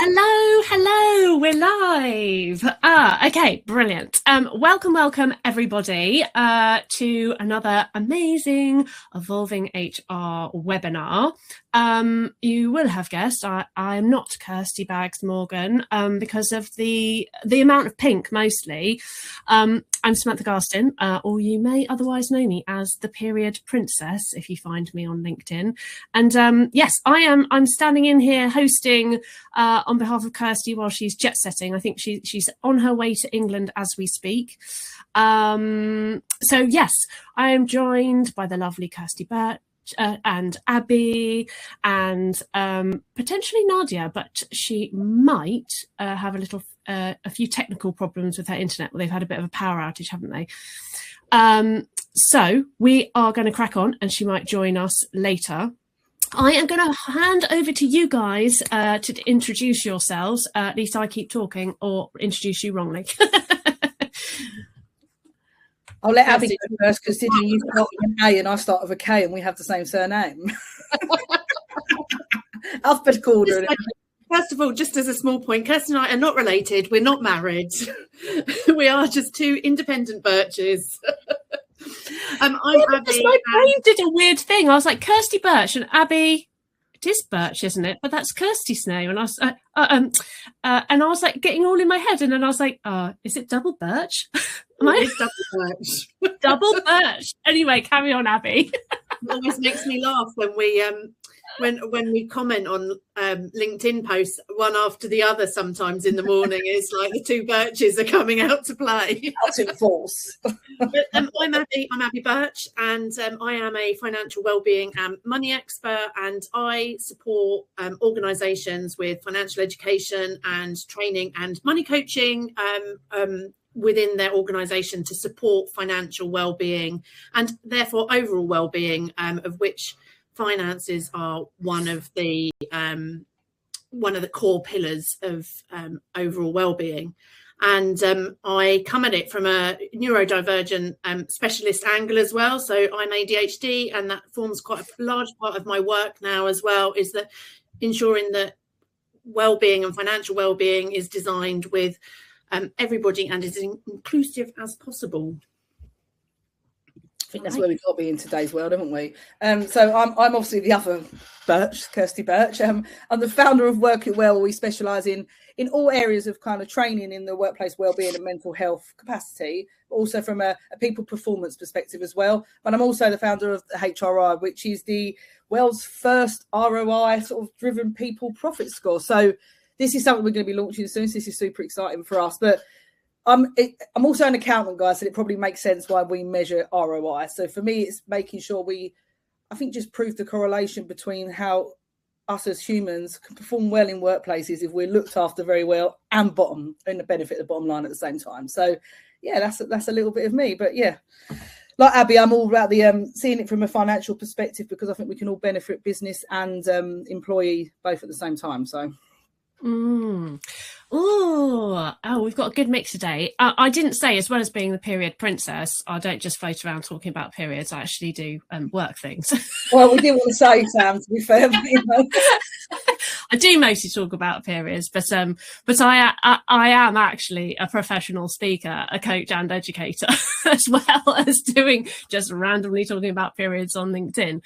Hello, we're live. Okay, brilliant. Welcome everybody to another amazing Evolving HR webinar. You will have guessed I am not Kirsty Baggs Morgan because of the amount of pink mostly. I'm Samantha Garstin, or you may otherwise know me as the Period Princess if you find me on LinkedIn. And yes, I'm standing in here hosting on behalf of Kirsty while she's jet setting. I think she's on her way to England as we speak. So yes, I am joined by the lovely Kirsty Birch and Abby and potentially Nadia, but she might have a few technical problems with her internet. Well, they've had a bit of a power outage, haven't they? So we are going to crack on and she might join us later. I am going to hand over to you guys to introduce yourselves. At least I keep talking or introduce you wrongly. I'll let Abby go first, considering you start with an A and I start with a K and we have the same surname. Alphabetical order. First of all, just as a small point, Kirsty and I are not related. We're not married. We are just two independent birches. I'm Abby. My brain did a weird thing. I was like, Kirsty Birch and Abby. It is Birch, isn't it? But that's Kirsty's name. And I was like getting all in my head. And then I was like, is it double Birch? It's double Birch. Double Birch. Anyway, carry on, Abby. It always makes me laugh when we comment on LinkedIn posts one after the other. Sometimes in the morning, it's like the two Birches are coming out to play. That's in force. But, I'm Abby Birch, and I am a financial wellbeing and money expert, and I support organisations with financial education and training and money coaching within their organisation to support financial wellbeing and therefore overall wellbeing, of which finances are one of the core pillars of overall wellbeing. And I come at it from a neurodivergent specialist angle as well. So I'm ADHD, and that forms quite a large part of my work now as well, is that ensuring that wellbeing and financial wellbeing is designed with everybody and as inclusive as possible. I think that's where we've got to be in today's world, haven't we? So I'm obviously the other Birch, Kirsty Birch. I'm the founder of Work It Well. We specialise in all areas of kind of training in the workplace wellbeing and mental health capacity, but also from a people performance perspective as well. But I'm also the founder of HRI, which is the world's first ROI sort of driven people profit score. So this is something we're going to be launching soon. So this is super exciting for us. But I'm also an accountant, guys, so it probably makes sense why we measure ROI. So for me, it's making sure I think just prove the correlation between how us as humans can perform well in workplaces if we're looked after very well and the benefit of the bottom line at the same time. So yeah, that's a little bit of me. But yeah, like Abby, I'm all about the seeing it from a financial perspective, because I think we can all benefit business and employee both at the same time. So. Oh, we've got a good mix today. I didn't say, as well as being the period princess, I don't just float around talking about periods. I actually do work things. Well, we didn't want to say, Sam, to be fair. I do mostly talk about periods, but I am actually a professional speaker, a coach and educator, as well as doing just randomly talking about periods on LinkedIn.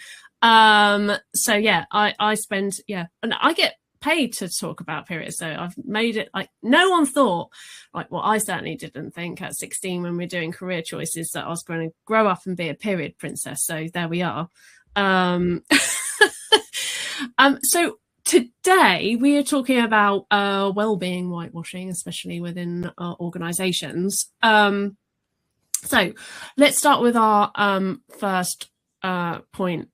So yeah, I spend, and I get paid to talk about periods, so I've made it like no one thought, like, well, I certainly didn't think at 16 when we were doing career choices that I was going to grow up and be a period princess. So there we are. So today we are talking about well-being whitewashing, especially within organizations. So let's start with our first point.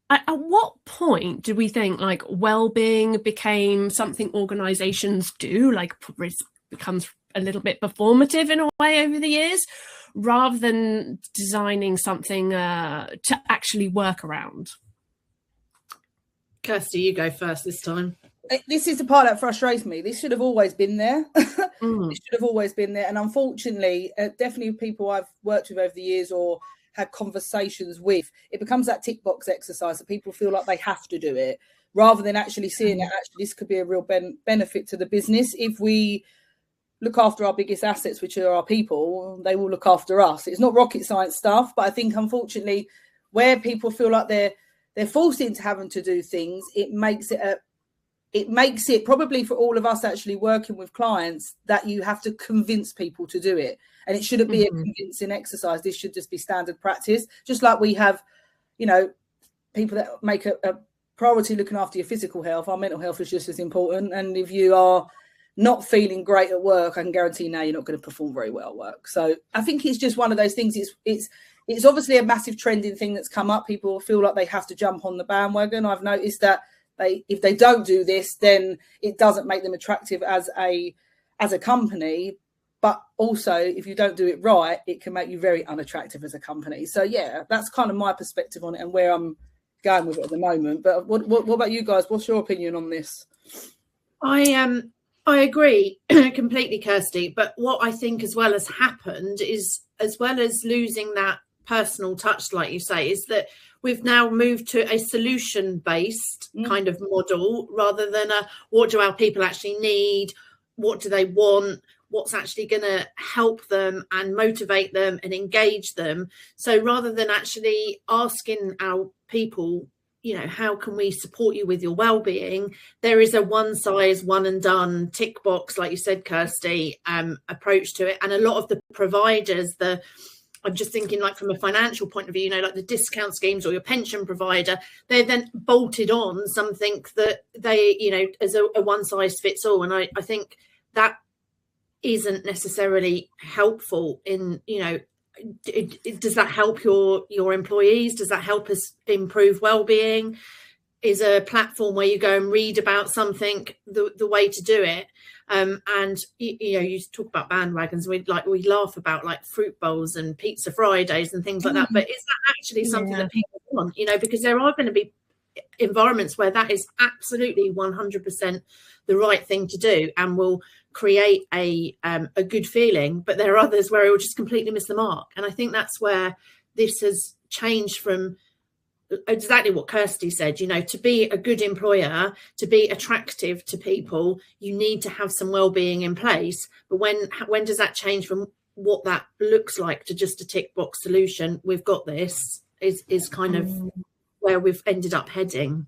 At what point do we think like well-being became something organizations do, like becomes a little bit performative in a way over the years, rather than designing something to actually work around? Kirsty, you go first this time. This is the part that frustrates me. This should have always been there. This should have always been there. And unfortunately, definitely people I've worked with over the years or had conversations with, it becomes that tick box exercise that people feel like they have to do it. rather than actually seeing that actually this could be a real benefit to the business. If we look after our biggest assets, which are our people, they will look after us. It's not rocket science stuff, but I think unfortunately where people feel like they're forced into having to do things, it makes it probably for all of us actually working with clients that you have to convince people to do it. And it shouldn't be a convincing exercise. This should just be standard practice. Just like we have, people that make a priority looking after your physical health, our mental health is just as important. And if you are not feeling great at work, I can guarantee now you're not going to perform very well at work. So I think it's just one of those things. It's obviously a massive trending thing that's come up. People feel like they have to jump on the bandwagon. I've noticed that if they don't do this, then it doesn't make them attractive as a company. But also, if you don't do it right, it can make you very unattractive as a company. So yeah, that's kind of my perspective on it and where I'm going with it at the moment. But what about you guys? What's your opinion on this? I agree completely, Kirsty. But what I think as well has happened is, as well as losing that personal touch, like you say, is that we've now moved to a solution-based kind of model rather than what do our people actually need? What do they want? What's actually going to help them and motivate them and engage them? So rather than actually asking our people, how can we support you with your well-being, there is a one size, one and done tick box, like you said, Kirsty, approach to it. And a lot of the providers, I'm just thinking like from a financial point of view, like the discount schemes or your pension provider, they're then bolted on something that they, as a one size fits all. And I think that isn't necessarily helpful in, does that help your employees? Does that help us improve well-being? Is a platform where you go and read about something the way to do it? And you talk about bandwagons. We laugh about like fruit bowls and pizza Fridays and things like that. But is that actually something that people want? Because there are going to be environments where that is absolutely 100% the right thing to do and will create a good feeling. But there are others where it will just completely miss the mark. And I think that's where this has changed from exactly what Kirsty said, to be a good employer, to be attractive to people, you need to have some well-being in place. But when does that change from what that looks like to just a tick box solution? We've got this is kind of where we've ended up heading.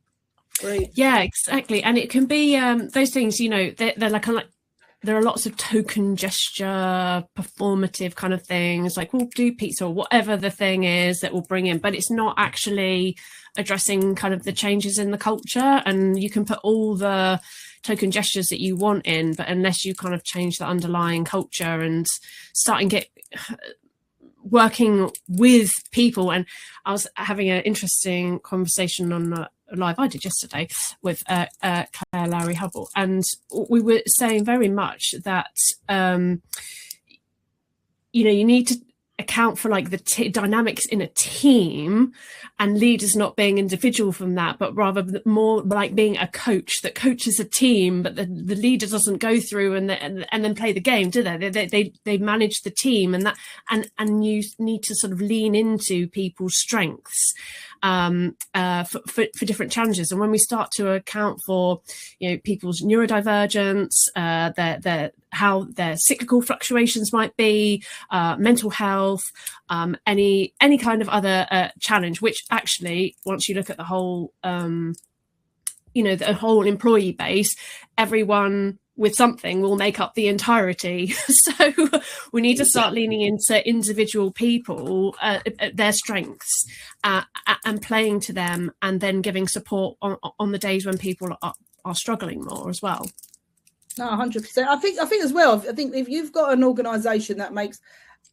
Great. Yeah, exactly. And it can be those things, they're like there are lots of token gesture, performative kind of things, like we'll do pizza or whatever the thing is that we'll bring in, but it's not actually addressing kind of the changes in the culture. And you can put all the token gestures that you want in, but unless you kind of change the underlying culture and working with people. And I was having an interesting conversation on live I did yesterday with Claire Lowry Hubble, and we were saying very much that you need to account for like the dynamics in a team and leaders not being individual from that, but rather more like being a coach that coaches a team, but the leader doesn't go through and then play the game, do they manage the team, and you need to sort of lean into people's strengths for different challenges. And when we start to account for people's neurodivergence, how their cyclical fluctuations might be, mental health, any kind of other challenge, which actually, once you look at the whole the whole employee base, everyone with something will make up the entirety. So we need to start leaning into individual people, their strengths, and playing to them, and then giving support on the days when people are struggling more as well. No, 100%. I think as well, I think if you've got an organisation that makes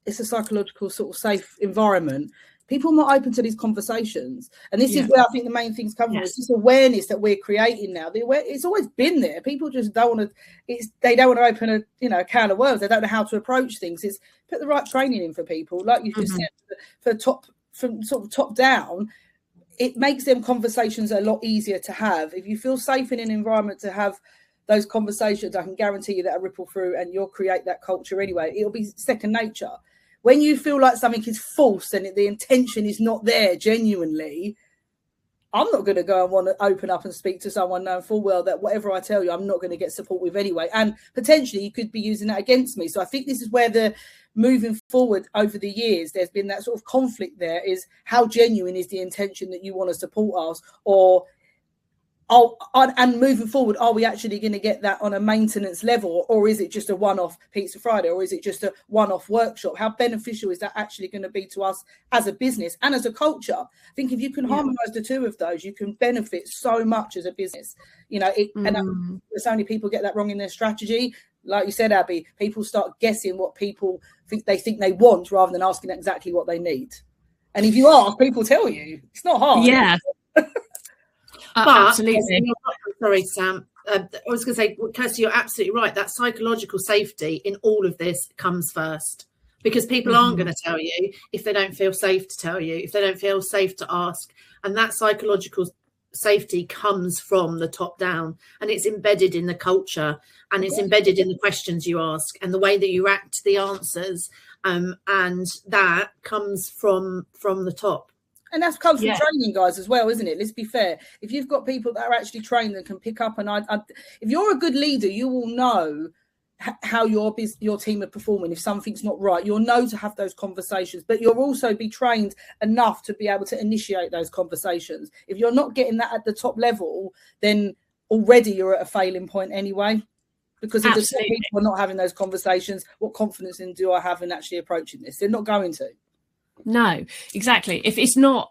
it's a psychological sort of safe environment, people are more open to these conversations. And this is where I think the main things come from. It's this awareness that we're creating now. It's always been there. People just don't want to. They don't want to open a can of worms. They don't know how to approach things. It's put the right training in for people, like you just said, from sort of top down. It makes them conversations a lot easier to have. If you feel safe in an environment to have those conversations, I can guarantee you that a ripple through, and you'll create that culture anyway. It'll be second nature. When you feel like something is false and the intention is not there genuinely, I'm not going to go and want to open up and speak to someone knowing full well that whatever I tell you, I'm not going to get support with anyway. And potentially you could be using that against me. So I think this is where the moving forward over the years, there's been that sort of conflict there, is how genuine is the intention that you want to support us, or and moving forward, are we actually going to get that on a maintenance level, or is it just a one-off Pizza Friday, or is it just a one-off workshop? How beneficial is that actually going to be to us as a business and as a culture? I think if you can harmonise the two of those, you can benefit so much as a business. You know, and so many people get that wrong in their strategy. Like you said, Abby, people start guessing what people think they want rather than asking exactly what they need. And if you ask, people tell you. It's not hard. Yeah. But, absolutely. Sorry, Sam. I was going to say, Kirsty, you're absolutely right. That psychological safety in all of this comes first, because people aren't going to tell you if they don't feel safe to tell you, if they don't feel safe to ask. And that psychological safety comes from the top down, and it's embedded in the culture, and it's embedded in the questions you ask and the way that you react to the answers. And that comes from the top. And that comes from training, guys, as well, isn't it? Let's be fair. If you've got people that are actually trained and can pick up, and if you're a good leader, you will know how your team are performing. If something's not right, you'll know to have those conversations, but you'll also be trained enough to be able to initiate those conversations. If you're not getting that at the top level, then already you're at a failing point anyway. Because if the top people are not having those conversations, what confidence do I have in actually approaching this? They're not going to. No, exactly. If it's not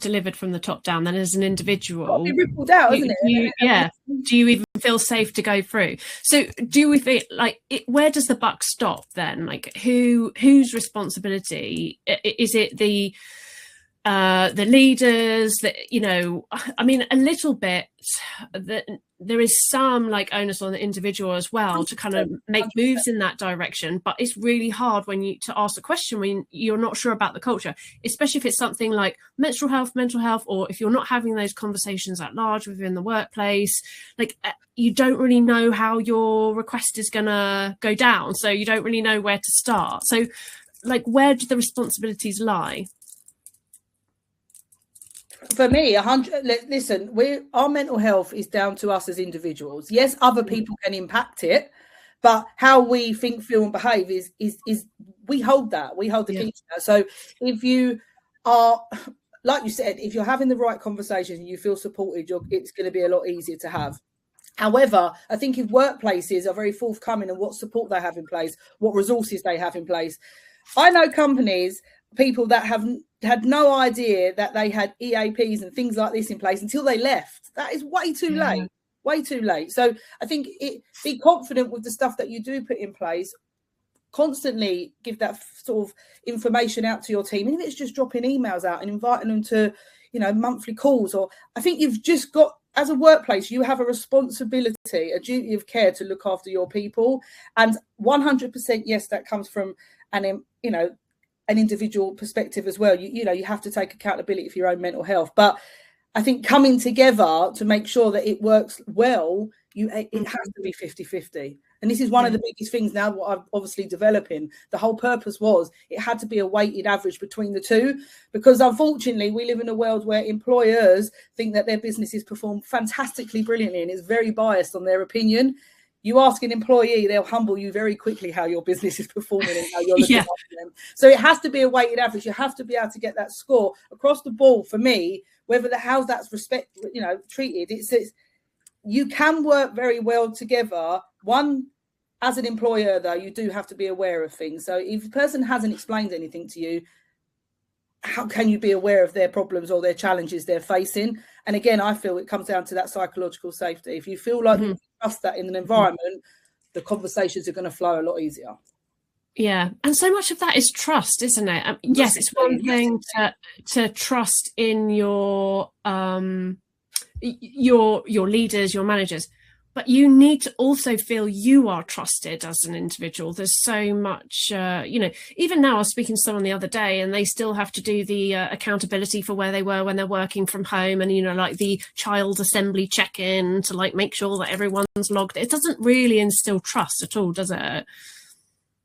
delivered from the top down, then as an individual, it'll be rippled out, isn't it? Do you even feel safe to go through? So do we feel like where does the buck stop then? Like whose responsibility is it? The leaders that, you know, I mean, a little bit that there is some like onus on the individual as well to kind of make moves in that direction, but it's really hard to ask a question when you're not sure about the culture, especially if it's something like mental health, or if you're not having those conversations at large within the workplace, like you don't really know how your request is gonna go down, so you don't really know where to start. So like, where do the responsibilities lie? For me, listen, our mental health is down to us as individuals. Yes, other people can impact it, but how we think, feel, and behave is we hold the key to that. So if you are, like you said, if you're having the right conversations and you feel supported, it's going to be a lot easier to have. However, I think if workplaces are very forthcoming in what support they have in place, what resources they have in place, I know companies, people that have had no idea that they had EAPs and things like this in place until they left. That is way too late. So I think be confident with the stuff that you do put in place. Constantly give that sort of information out to your team, even if it's just dropping emails out and inviting them to, you know, monthly calls. Or I think you've just got, as a workplace, you have a responsibility, a duty of care to look after your people. And 100%, yes, that comes from an individual perspective as well. You have to take accountability for your own mental health. But I think coming together to make sure that it works well, it has to be 50-50. And this is one of the biggest things now, what I'm obviously developing. The whole purpose was it had to be a weighted average between the two, because unfortunately we live in a world where employers think that their businesses perform fantastically brilliantly and is very biased on their opinion. You ask an employee, they'll humble you very quickly how your business is performing and how you're looking after them. So it has to be a weighted average. You have to be able to get that score across the board. For me, whether how that's treated, it's you can work very well together. One, as an employer, though, you do have to be aware of things. So if a person hasn't explained anything to you, how can you be aware of their problems or their challenges they're facing? And again, I feel it comes down to that psychological safety. If you feel like you trust that in an environment, the conversations are going to flow a lot easier. Yeah, and so much of that is trust, isn't it? Yes, it's one thing to trust in your leaders, your managers, but you need to also feel you are trusted as an individual. There's so much, even now I was speaking to someone the other day and they still have to do the accountability for where they were when they're working from home, and, like the child assembly check-in to like make sure that everyone's logged. It doesn't really instill trust at all, does it?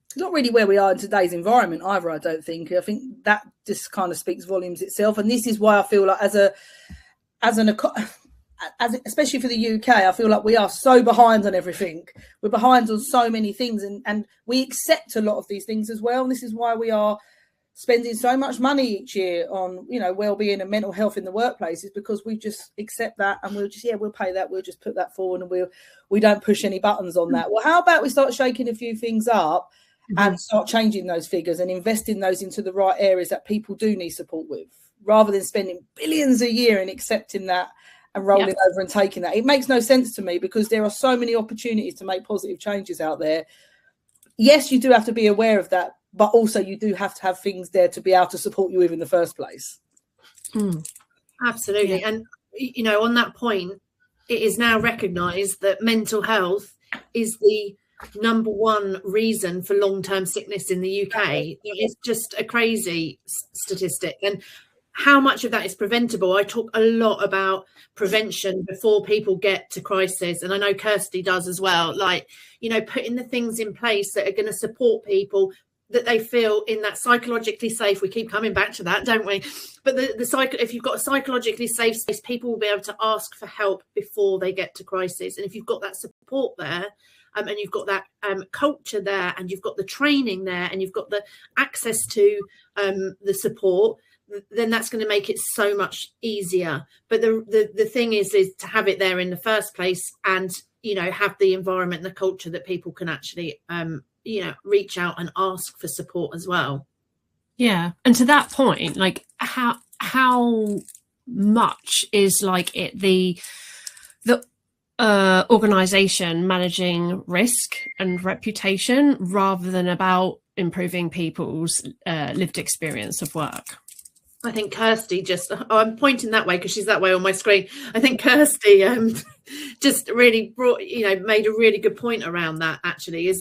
It's not really where we are in today's environment either, I don't think. I think that just kind of speaks volumes itself. And this is why I feel like as especially for the UK, I feel like we are so behind on everything. We're behind on so many things, and we accept a lot of these things as well. And this is why we are spending so much money each year on, well-being and mental health in the workplace, is because we just accept that, and we'll pay that, we'll just put that forward, and we don't push any buttons on that. Well, how about we start shaking a few things up and start changing those figures and investing those into the right areas that people do need support with, rather than spending billions a year and accepting that and rolling over and taking that. It makes no sense to me, because there are so many opportunities to make positive changes out there. Yes, you do have to be aware of that, but also you do have to have things there to be able to support you with in the first place. Absolutely. Yeah. And, on that point, it is now recognised that mental health is the number one reason for long-term sickness in the UK. It's just a crazy statistic. And how much of that is preventable? I talk a lot about prevention before people get to crisis. And I know Kirsty does as well. Like, putting the things in place that are going to support people, that they feel in that psychologically safe. We keep coming back to that, don't we? But if you've got a psychologically safe space, people will be able to ask for help before they get to crisis. And if you've got that support there, and you've got that culture there, and you've got the training there, and you've got the access to the support, then that's going to make it so much easier. But the thing is to have it there in the first place, and have the environment and the culture that people can actually reach out and ask for support as well. Yeah. And to that point, like how much is like it the organization managing risk and reputation rather than about improving people's lived experience of work? I think Kirsty I'm pointing that way because she's that way on my screen. I think Kirsty just really made a really good point around that. Actually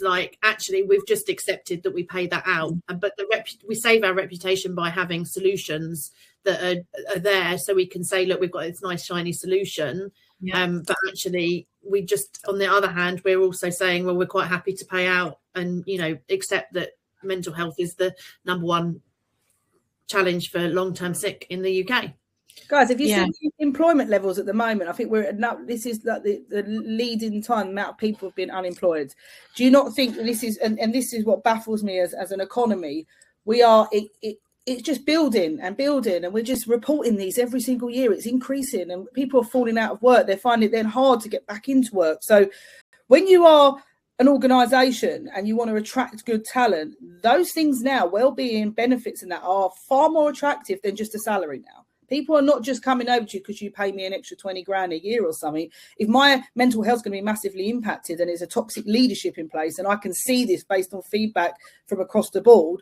we've just accepted that we pay that out, but we save our reputation by having solutions that are there, so we can say, look, we've got this nice shiny solution. But actually, we just, on the other hand, we're also saying, well, we're quite happy to pay out and accept that mental health is the number one challenge for long-term sick in the UK. Guys, if you see employment levels at the moment, I think this is like the leading time amount of people have been unemployed. Do you not think that this is, and this is what baffles me as an economy, it's just building, and we're just reporting these every single year. It's increasing, and people are falling out of work. They're finding it then hard to get back into work. So when you are an organisation and you want to attract good talent, those things now, well-being, benefits and that, are far more attractive than just a salary now. People are not just coming over to you because you pay me an extra 20 grand a year or something. If my mental health is going to be massively impacted and there's a toxic leadership in place, and I can see this based on feedback from across the board,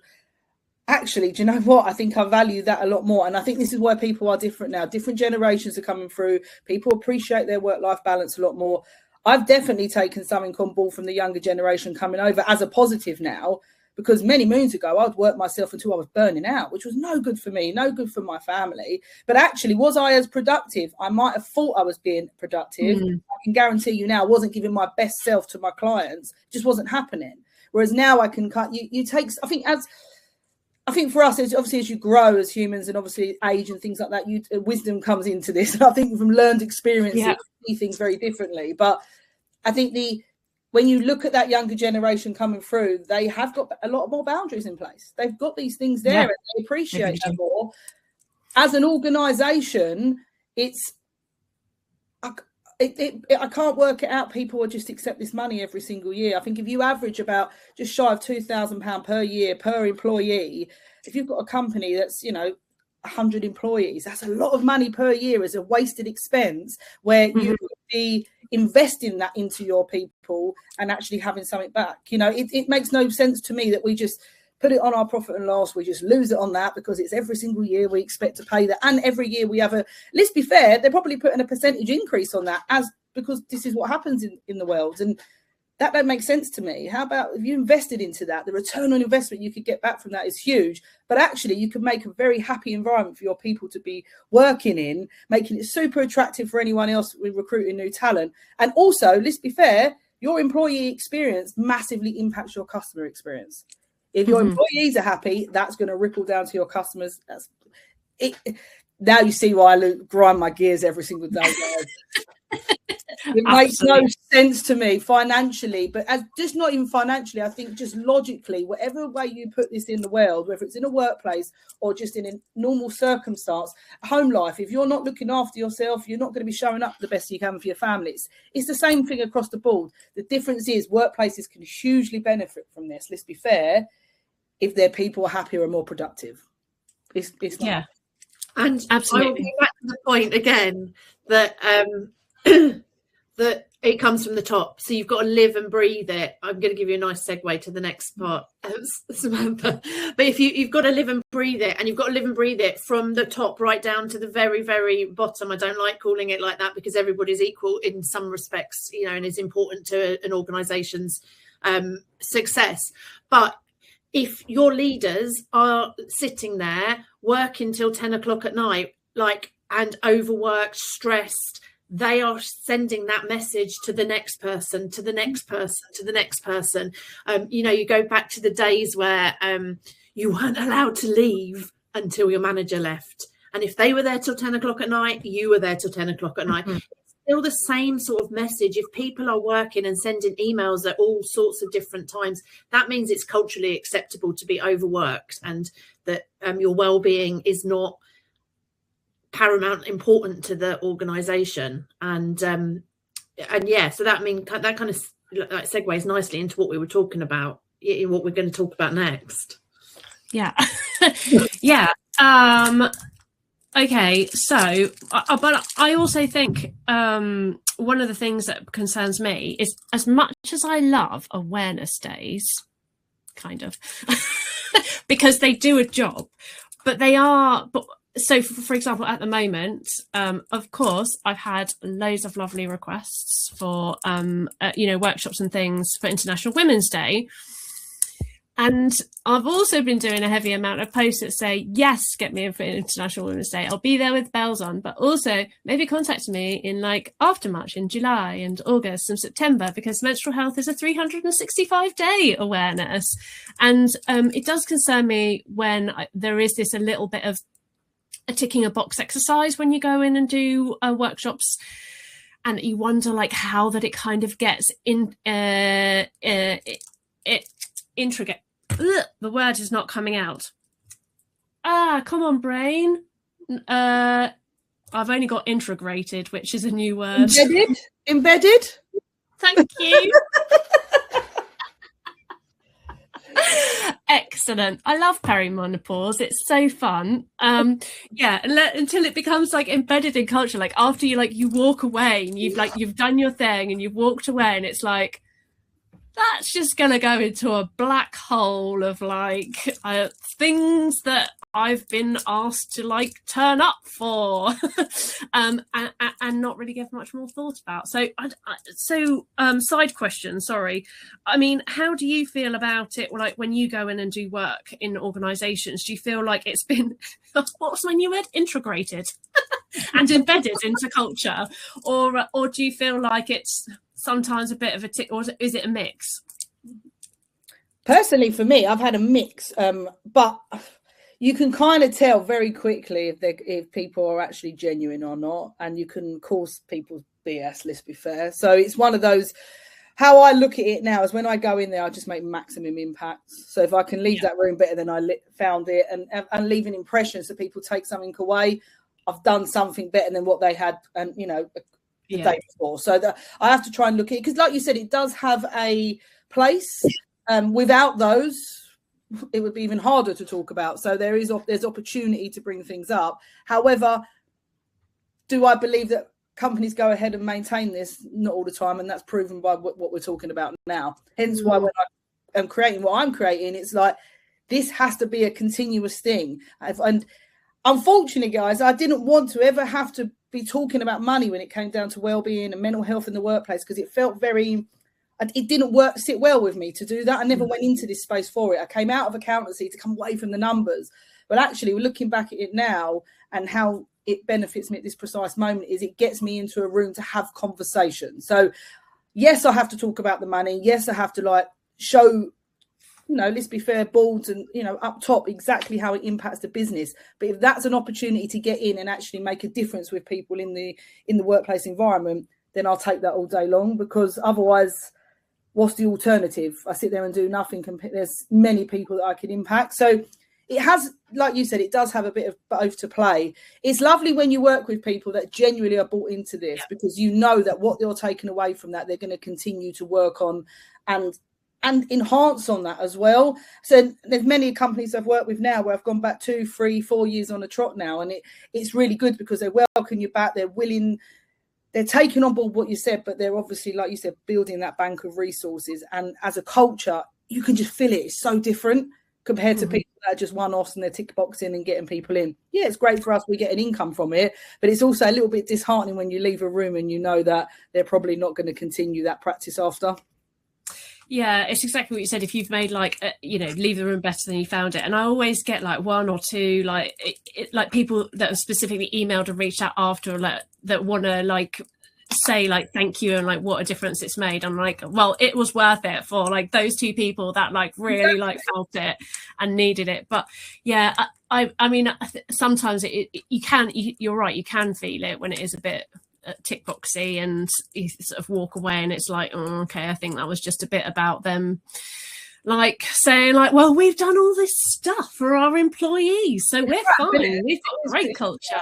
actually, do you know what? I think I value that a lot more. And I think this is why people are different now. Different generations are coming through. People appreciate their work-life balance a lot more. I've definitely taken something on board from the younger generation coming over as a positive now, because many moons ago, I'd work myself until I was burning out, which was no good for me, no good for my family. But actually, was I as productive? I might have thought I was being productive. I can guarantee you now, I wasn't giving my best self to my clients. It just wasn't happening. Whereas now I can cut, I think for us, it's obviously as you grow as humans and obviously age and things like that, wisdom comes into this. And I think from learned experience, you see things very differently. But I think when you look at that younger generation coming through, they have got a lot more boundaries in place. They've got these things there and they appreciate them more. As an organisation, I can't work it out. People will just accept this money every single year. I think if you average about just shy of £2,000 per year per employee, if you've got a company that's 100 employees, that's a lot of money per year as a wasted expense, where you could be investing that into your people and actually having something back. It makes no sense to me that we just put it on our profit and loss. We just lose it on that because it's every single year we expect to pay that. And every year we have let's be fair, they're probably putting a percentage increase on that because this is what happens in the world. And that don't make sense to me. How about if you invested into that, the return on investment you could get back from that is huge. But actually you can make a very happy environment for your people to be working in, making it super attractive for anyone else with recruiting new talent. And also, let's be fair, your employee experience massively impacts your customer experience. If your employees are happy, that's going to ripple down to your customers. now you see why I grind my gears every single day, guys. It makes no sense to me financially, but just not even financially, I think just logically, whatever way you put this in the world, whether it's in a workplace or just in a normal circumstance, home life, if you're not looking after yourself, you're not going to be showing up the best you can for your family. It's the same thing across the board. The difference is workplaces can hugely benefit from this. Let's be fair, if their people are happier and more productive. It's not. Yeah. And absolutely. I will go back to the point again that that it comes from the top. So you've got to live and breathe it. I'm going to give you a nice segue to the next part, Samantha. But if you've got to live and breathe it, and you've got to live and breathe it from the top right down to the very, very bottom. I don't like calling it like that because everybody's equal in some respects, and is important to an organisation's success. But if your leaders are sitting there working till 10 o'clock at night, and overworked, stressed, they are sending that message to the next person, to the next person, to the next person. You go back to the days where you weren't allowed to leave until your manager left. And if they were there till 10 o'clock at night, you were there till 10 o'clock at night. It's still the same sort of message. If people are working and sending emails at all sorts of different times, that means it's culturally acceptable to be overworked, and that your well-being is not paramount important to the organization. And so that kind of segues nicely into what we were talking about, in what we're going to talk about next. Yeah. Okay, so but I also think one of the things that concerns me is, as much as I love awareness days, kind of, because they do a job, but they are, so for example, at the moment, of course, I've had loads of lovely requests for workshops and things for International Women's Day. And I've also been doing a heavy amount of posts that say, yes, get me in for International Women's Day. I'll be there with bells on, but also maybe contact me in after March, in July and August and September, because menstrual health is a 365-day awareness. And it does concern me when there is this a little bit of a ticking a box exercise when you go in and do workshops, and you wonder how that it kind of gets intricate. Ugh, the word is not coming out. Come on, brain. I've only got integrated, which is a new word. Embedded. Thank you. Excellent. I love perimenopause. It's so fun. Until it becomes embedded in culture. After you walk away and you've done your thing and you've walked away, and it's that's just gonna go into a black hole of things that I've been asked to turn up for, and not really give much more thought about. So side question, sorry. I mean, how do you feel about it? When you go in and do work in organisations, do you feel like it's been what's my new word? Integrated and embedded into culture, or do you feel like it's sometimes a bit of a tick, or is it a mix? Personally, for me, I've had a mix, but you can kind of tell very quickly if people are actually genuine or not, and you can call people BS, let's be fair. So it's one of those, how I look at it now is when I go in there, I just make maximum impact. So if I can leave that room better than I found it, and leave an impression so people take something away, I've done something better than what they had, and the day before. So I have to try and look at it, because like you said, it does have a place. Without those, it would be even harder to talk about. So there's opportunity to bring things up. However, do I believe that companies go ahead and maintain this? Not all the time, and that's proven by what we're talking about now. Hence why when I am creating what I'm creating, it's this has to be a continuous thing. And unfortunately, guys, I didn't want to ever have to be talking about money when it came down to well-being and mental health in the workplace, because it felt it didn't sit well with me to do that. I never went into this space for it. I came out of accountancy to come away from the numbers. But actually, we're looking back at it now, and how it benefits me at this precise moment is it gets me into a room to have conversation. So yes, I have to talk about the money. Yes, I have to show let's be fair, boards and, up top, exactly how it impacts the business. But if that's an opportunity to get in and actually make a difference with people in the workplace environment, then I'll take that all day long, because otherwise, what's the alternative? I sit there and do nothing. There's many people that I can impact. So it has, like you said, it does have a bit of both to play. It's lovely when you work with people that genuinely are bought into this, because you know that what you're taking away from that, they're going to continue to work on and enhance on that as well. So there's many companies I've worked with now where I've gone back 2, 3, 4 years on a trot now, and it's really good because they welcome you back. They're willing. They're taking on board what you said, but they're obviously, like you said, building that bank of resources. And as a culture, you can just feel it. It's so different compared to people that are just one-offs and they're tick boxing and getting people in. Yeah, it's great for us. We get an income from it, but it's also a little bit disheartening when you leave a room and you know that they're probably not going to continue that practice after. Yeah, it's exactly what you said. If you've made leave the room better than you found it. And I always get like one or two, like people that have specifically emailed and reached out after, that want to say thank you and what a difference it's made. I'm like, well, it was worth it for those two people that really felt it and needed it. But yeah, I mean, sometimes you're right, you can feel it when it is a bit tick boxy and you sort of walk away and it's like, oh, okay, I think that was just a bit about them saying well, we've done all this stuff for our employees, so we're fine, we've got great culture.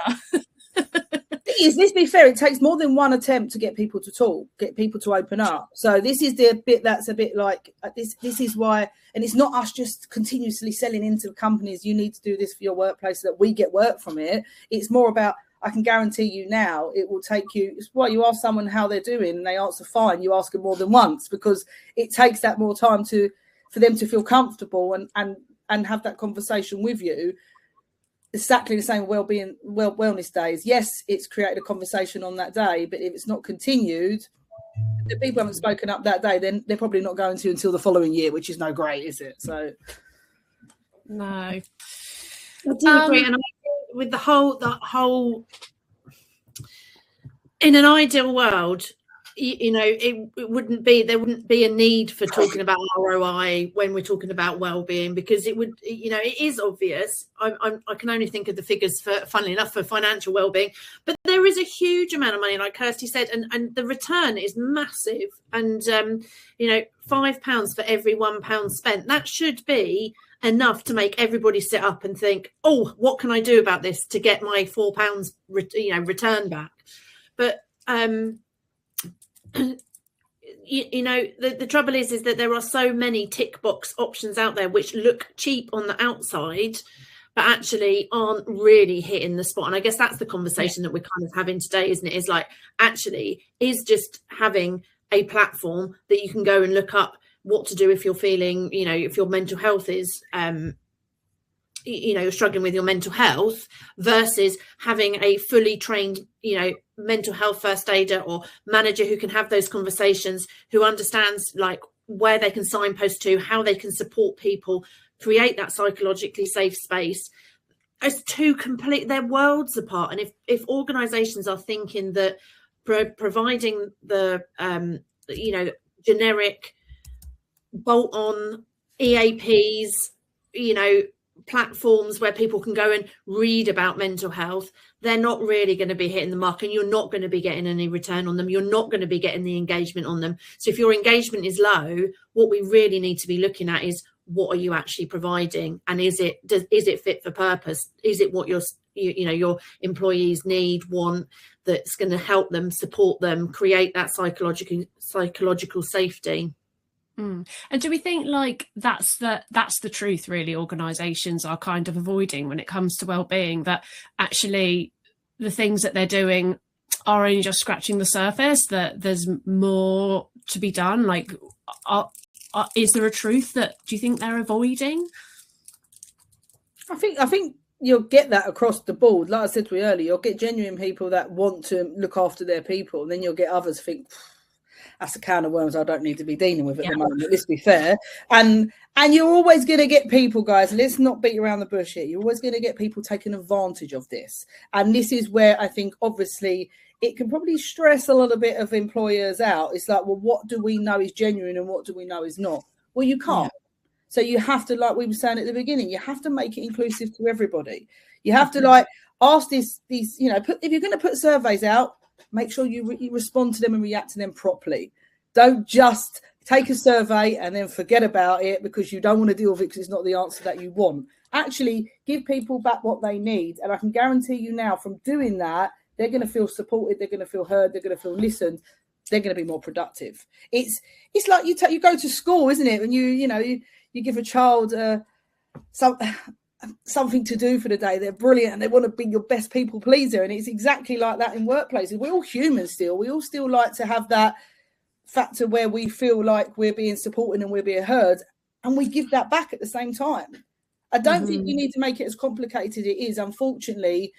Let's be fair, it takes more than one attempt to get people to talk, get people to open up. So this is the bit that's a bit this is why, and it's not us just continuously selling into companies, you need to do this for your workplace so that we get work from it. It's more about, I can guarantee you now, it will take you, it's why you ask someone how they're doing and they answer fine, you ask them more than once, because it takes that more time for them to feel comfortable and have that conversation with you. Exactly the same wellness days. Yes, it's created a conversation on that day, but if it's not continued, the people haven't spoken up that day, then they're probably not going to until the following year, which is no great, is it? So no. I do agree, and with the whole in an ideal world, it wouldn't be a need for talking about ROI when we're talking about well-being, because it would, it is obvious. I can only think of the figures funnily enough, for financial well-being, but there is a huge amount of money, like Kirsty said, and the return is massive. And £5 for every £1 spent, that should be enough to make everybody sit up and think, oh, what can I do about this to get my £4 return back? But the trouble is that there are so many tick box options out there which look cheap on the outside but actually aren't really hitting the spot. And I guess that's the conversation that we're kind of having today, isn't it? Is actually is just having a platform that you can go and look up what to do if you're feeling, if your mental health is you're struggling with your mental health, versus having a fully trained mental health first aider or manager who can have those conversations, who understands where they can signpost to, how they can support people, create that psychologically safe space. As two complete, they're worlds apart. And if organizations are thinking that providing the generic bolt-on EAPs, platforms where people can go and read about mental health, they're not really going to be hitting the mark, and you're not going to be getting any return on them. You're not going to be getting the engagement on them. So if your engagement is low, what we really need to be looking at is, what are you actually providing, and is it fit for purpose? Is it what your employees need, want, that's going to help them, support them, create that psychological safety? And do we think that's the truth really organizations are kind of avoiding when it comes to well-being, that actually the things that they're doing are only just scratching the surface, that there's more to be done? Is there a truth that do you think they're avoiding? I think you'll get that across the board. Like I said to you earlier, you'll get genuine people that want to look after their people, and then you'll get others think, that's a can of worms I don't need to be dealing with at the moment. Let's be fair. And you're always going to get people, guys, let's not beat around the bush here. You're always going to get people taking advantage of this. And this is where I think, obviously, it can probably stress a little bit of employers out. It's well, what do we know is genuine and what do we know is not? Well, you can't. So you have to, like we were saying at the beginning, you have to make it inclusive to everybody. You have to like ask these, you know, if you're going to put surveys out, make sure you respond to them and react to them properly. Don't just take a survey and then forget about it because you don't want to deal with it because it's not the answer that you want. Actually, give people back what they need. And I can guarantee you now from doing that, they're going to feel supported, they're going to feel heard, they're going to feel listened, they're going to be more productive. It's like you go to school, isn't it? And you give a child something to do for the day. They're brilliant and they want to be your best people pleaser. And it's exactly like that in workplaces. We're all human still. We all still like to have that factor where we feel like we're being supported and we're being heard, and we give that back at the same time. I don't think you need to make it as complicated as it is. Unfortunately,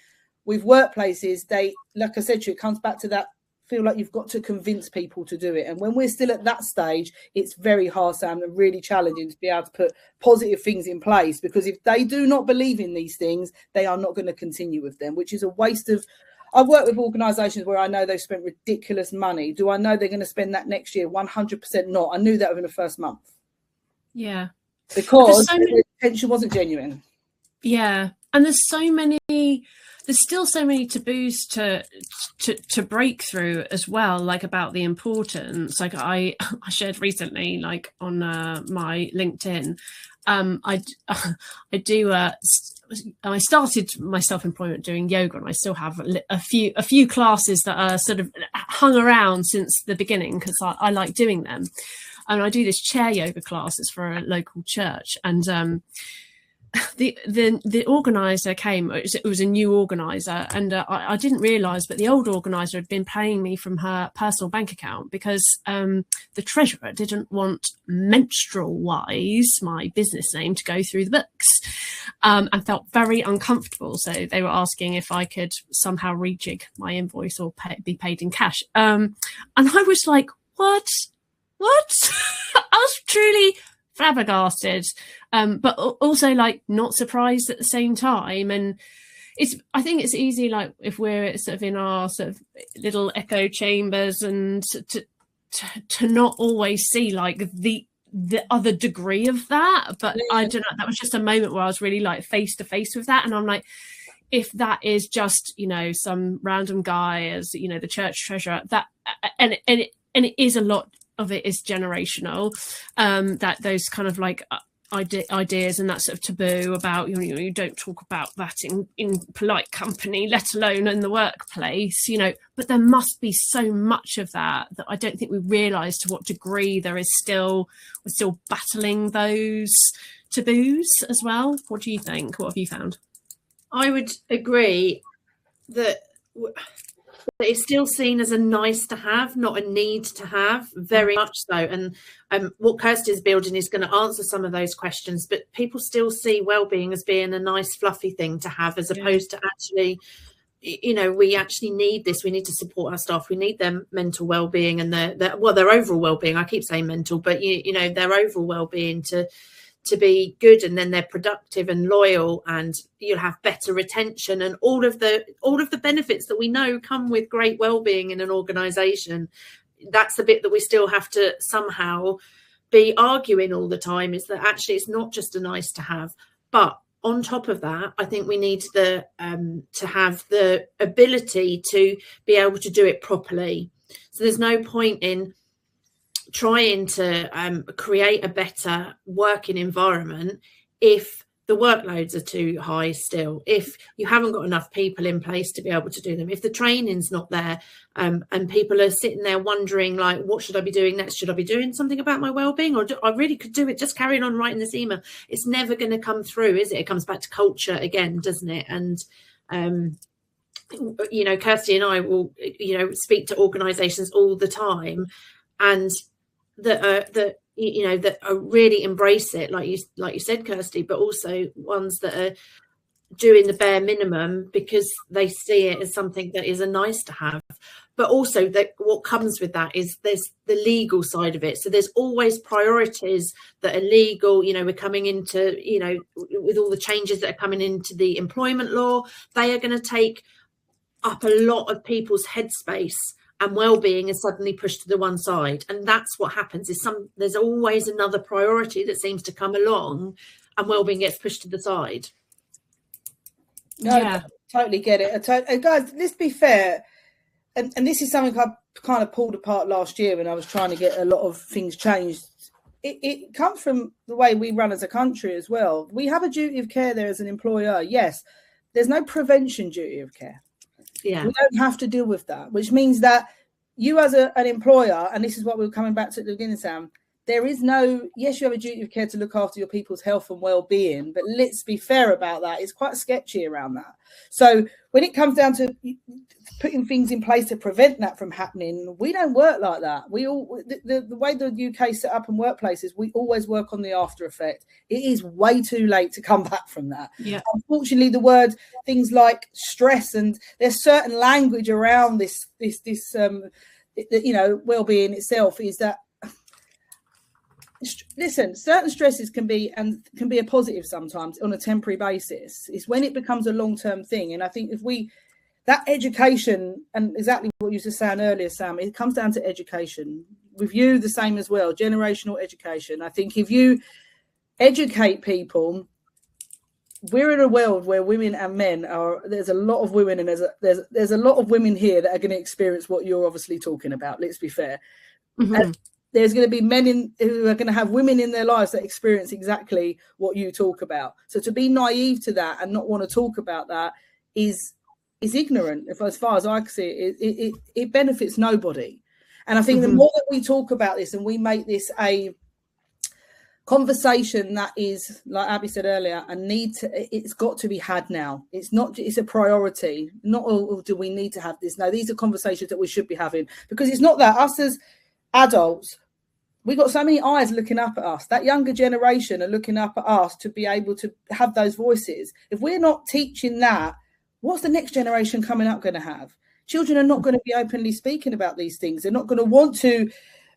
with workplaces, they, like I said to you, it comes back to that feel like you've got to convince people to do it. And when we're still at that stage, it's very hard, Sam, and really challenging to be able to put positive things in place, because if they do not believe in these things, they are not going to continue with them, which is a waste of. I've worked with organisations where I know they've spent ridiculous money. Do I know they're going to spend that next year? 100% not. I knew that within the first month. Yeah. Because the intention wasn't genuine. Yeah. And there's still so many taboos to break through as well, like about the importance. Like I shared recently, like on my LinkedIn, I started my self-employment doing yoga, and I still have a few classes that are sort of hung around since the beginning because I like doing them. And I do this chair yoga classes for a local church, and the organizer came. It was a new organizer, and I didn't realize, but the old organizer had been paying me from her personal bank account because the treasurer didn't want Menstrual Wise, my business name, to go through the books, and felt very uncomfortable. So they were asking if I could somehow rejig my invoice or be paid in cash. And I was like, what? I was truly flabbergasted, but also like not surprised at the same time. And I think it's easy, like if we're sort of in our sort of little echo chambers, and to not always see like the other degree of that. But yeah. I don't know, that was just a moment where I was really like face to face with that, and I'm like, if that is just, you know, some random guy as, you know, the church treasurer, that and it is a lot of it is generational, that those kind of like ideas and that sort of taboo about, you know, you don't talk about that in polite company, let alone in the workplace, you know. But there must be so much of that I don't think we realise to what degree we're still battling those taboos as well. What do you think? What have you found? I would agree that it's still seen as a nice to have, not a need to have, very much so. And what Kirsty's building is going to answer some of those questions, but people still see wellbeing as being a nice fluffy thing to have, as opposed to actually, you know, we actually need this. We need to support our staff. We need their mental wellbeing and their overall wellbeing. I keep saying mental, but you know, their overall wellbeing to be good, and then they're productive and loyal, and you'll have better retention and all of the benefits that we know come with great well-being in an organization. That's the bit that we still have to somehow be arguing all the time, is that actually it's not just a nice to have. But on top of that, I think we need to have the ability to be able to do it properly. So there's no point in trying to create a better working environment if the workloads are too high still, if you haven't got enough people in place to be able to do them, if the training's not there, and people are sitting there wondering, like, what should I be doing next? Should I be doing something about my wellbeing, or I really could do it just carrying on writing this email? It's never going to come through, is it? It comes back to culture again, doesn't it? And you know, Kirsty and I will, you know, speak to organisations all the time, and that really embrace it, like you said, Kirsty, but also ones that are doing the bare minimum because they see it as something that is a nice to have. But also that what comes with that is there's the legal side of it. So there's always priorities that are legal. You know, we're coming into, you know, with all the changes that are coming into the employment law, they are going to take up a lot of people's headspace. and well-being is suddenly pushed to the one side. And that's what happens, is there's always another priority that seems to come along, and well-being gets pushed to the side. No, yeah. Totally get it. Guys, let's be fair. And this is something I kind of pulled apart last year when I was trying to get a lot of things changed. It comes from the way we run as a country as well. We have a duty of care there as an employer. Yes, there's no prevention duty of care. Yeah, we don't have to deal with that, which means that you as an employer, and this is what we were coming back to at the beginning, Sam, there is no, yes, you have a duty of care to look after your people's health and well-being, but let's be fair about that. It's quite sketchy around that. So when it comes down to putting things in place to prevent that from happening, we don't work like that. We all, the way the UK set up in workplaces, we always work on the after effect. It is way too late to come back from that. Yeah. Unfortunately, the word, things like stress, and there's certain language around this well-being itself, is that, listen, certain stresses can be a positive sometimes on a temporary basis. It's when it becomes a long-term thing. And I think that education, and exactly what you were saying earlier, Sam, it comes down to education. With you, the same as well, generational education. I think if you educate people, we're in a world where women and men there's a lot of women, and there's a lot of women here that are going to experience what you're obviously talking about. Let's be fair. Mm-hmm. And there's going to be men who are going to have women in their lives that experience exactly what you talk about. So to be naive to that and not want to talk about that is ignorant. As far as I can see it benefits nobody. And I think the more that we talk about this and we make this a conversation that is, like Abby said earlier, it's got to be had now. It's a priority. Not, oh, do we need to have this? No, these are conversations that we should be having, because it's not that us as adults, we got so many eyes looking up at us. That younger generation are looking up at us to be able to have those voices. If we're not teaching that, what's the next generation coming up going to have? Children are not going to be openly speaking about these things. They're not going to want to,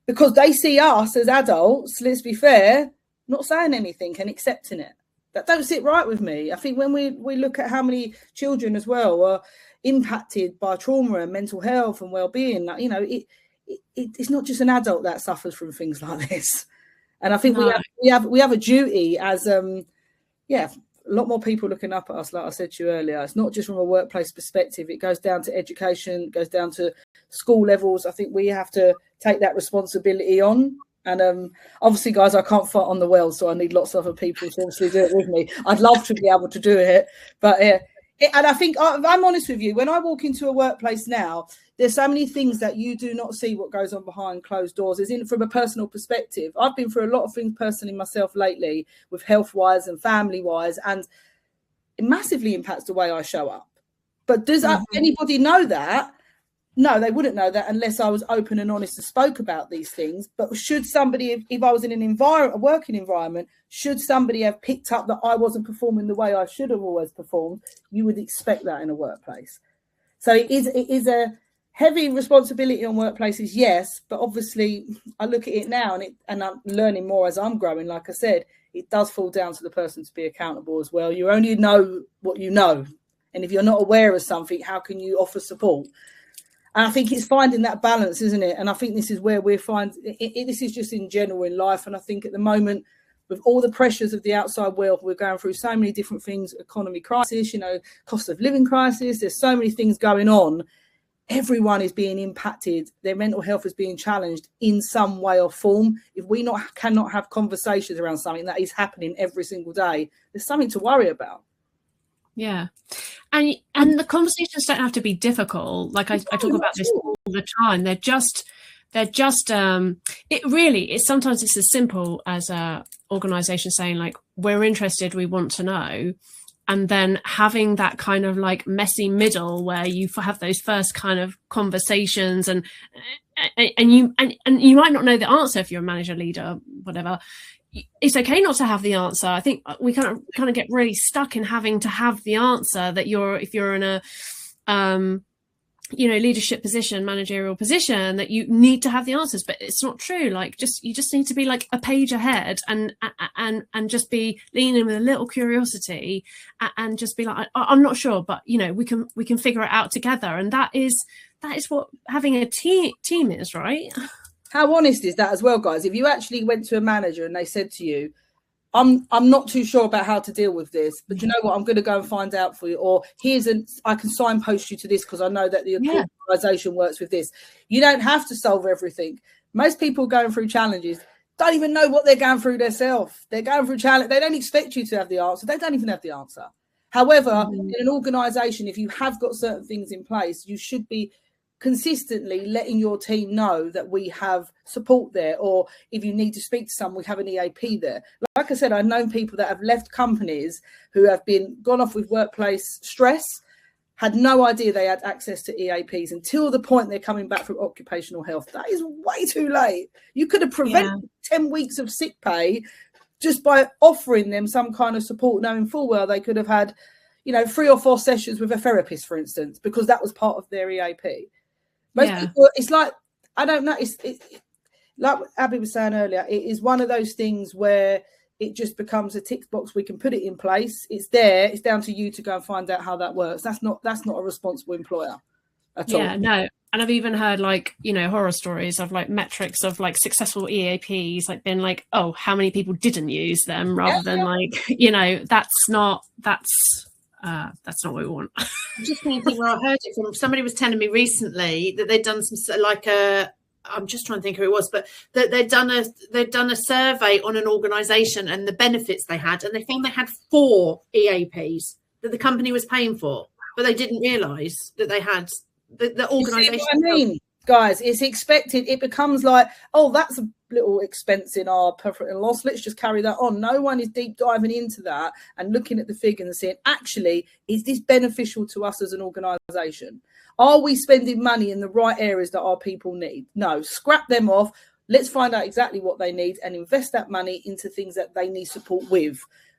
because they see us as adults, let's be fair, not saying anything and accepting it. That don't sit right with me. I think when we look at how many children as well are impacted by trauma and mental health and well-being, it's not just an adult that suffers from things like this. And I think we have a duty as a lot more people looking up at us, like I said to you earlier. It's not just from a workplace perspective. It goes down to education, goes down to school levels. I think we have to take that responsibility on. And obviously, guys, I can't fight on the well, so I need lots of other people to obviously do it with me. I'd love to be able to do it. But and I think I'm honest with you, when I walk into a workplace now, there's so many things that you do not see what goes on behind closed doors. From a personal perspective, I've been through a lot of things personally myself lately, with health-wise and family-wise, and it massively impacts the way I show up. But does anybody know that? No, they wouldn't know that unless I was open and honest and spoke about these things. But should somebody, if I was in a working environment, should somebody have picked up that I wasn't performing the way I should have always performed, you would expect that in a workplace. So it is a heavy responsibility on workplaces, yes, but obviously I look at it now and I'm learning more as I'm growing. Like I said, it does fall down to the person to be accountable as well. You only know what you know. And if you're not aware of something, how can you offer support? And I think it's finding that balance, isn't it? And I think this is where we're finding this is just in general in life. And I think at the moment, with all the pressures of the outside world, we're going through so many different things, economy crisis, cost of living crisis. There's so many things going on. Everyone is being impacted. Their mental health is being challenged in some way or form. If we cannot have conversations around something that is happening every single day, there's something to worry about. Yeah. And the conversations don't have to be difficult. Like I talk about this all the time. They're just sometimes it's as simple as a organization saying, like, we're interested, we want to know. And then having that kind of like messy middle where you have those first kind of conversations and you might not know the answer if you're a manager, leader, whatever. It's okay not to have the answer. I think we kind of get really stuck in having to have the answer that if you're in a leadership position, managerial position, that you need to have the answers, but it's not true. Like, you just need to be like a page ahead and just be leaning with a little curiosity and just be like, I'm not sure, but we can figure it out together. And that is what having a team is, right? How honest is that as well, guys? If you actually went to a manager and they said to you, I'm not too sure about how to deal with this, but you know what? I'm going to go and find out for you. Or I can signpost you to this because I know that the organisation works with this. You don't have to solve everything. Most people going through challenges don't even know what they're going through themselves. They're going through challenge. They don't expect you to have the answer. They don't even have the answer. However, in an organisation, if you have got certain things in place, you should be consistently letting your team know that we have support there, or if you need to speak to someone, we have an EAP there. Like I said, I've known people that have left companies who have gone off with workplace stress, had no idea they had access to EAPs until the point they're coming back from occupational health. That is way too late. You could have prevented 10 weeks of sick pay just by offering them some kind of support, knowing full well they could have had 3 or 4 sessions with a therapist, for instance, because that was part of their EAP. Most people, it's like, I don't know, it's like Abby was saying earlier, it is one of those things where it just becomes a tick box. We can put it in place. It's there. It's down to you to go and find out how that works. That's not a responsible employer at all. Yeah, no. And I've even heard horror stories of metrics of successful EAPs, being oh, how many people didn't use them, rather than that's not what we want. I'm just thinking, I heard it from somebody was telling me recently that they'd done some I'm just trying to think who it was, but that they'd done a survey on an organisation and the benefits they had, and they found they had 4 EAPs that the company was paying for, but they didn't realise that they had the organisation. I mean, guys, it's expected. It becomes like, oh, that's a little expense in our profit and loss. Let's just carry that on. No one is deep diving into that and looking at the figures and saying, actually, is this beneficial to us as an organisation? Are we spending money in the right areas that our people need? No, scrap them off. Let's find out exactly what they need and invest that money into things that they need support with.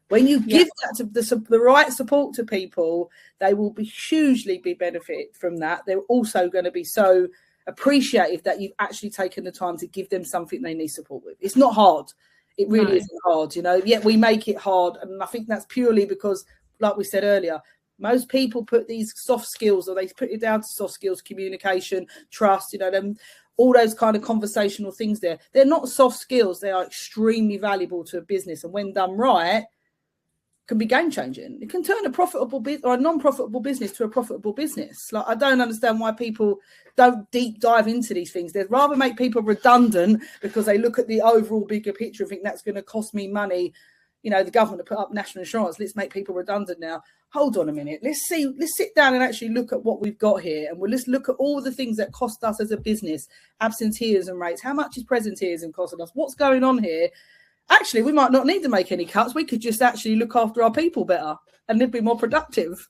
When you give that to the right support to people, they will be hugely benefit from that. They're also going to be so appreciative that you've actually taken the time to give them something they need support with. It's not hard. It really isn't hard, yet we make it hard. And I think that's purely because, like we said earlier, most people put these soft skills, or they put it down to soft skills, communication, trust, them, all those kind of conversational things there. They're not soft skills. They are extremely valuable to a business. And when done right, can be game changing. It can turn a profitable or a non-profitable business to a profitable business. I don't understand why people don't deep dive into these things. They'd rather make people redundant because they look at the overall bigger picture and think that's going to cost me money. The government to put up national insurance. Let's make people redundant now. Hold on a minute. Let's sit down and actually look at what we've got here. And let's look at all the things that cost us as a business. Absenteeism rates. How much is presenteeism costing us? What's going on here? Actually, we might not need to make any cuts. We could just actually look after our people better and they'd be more productive.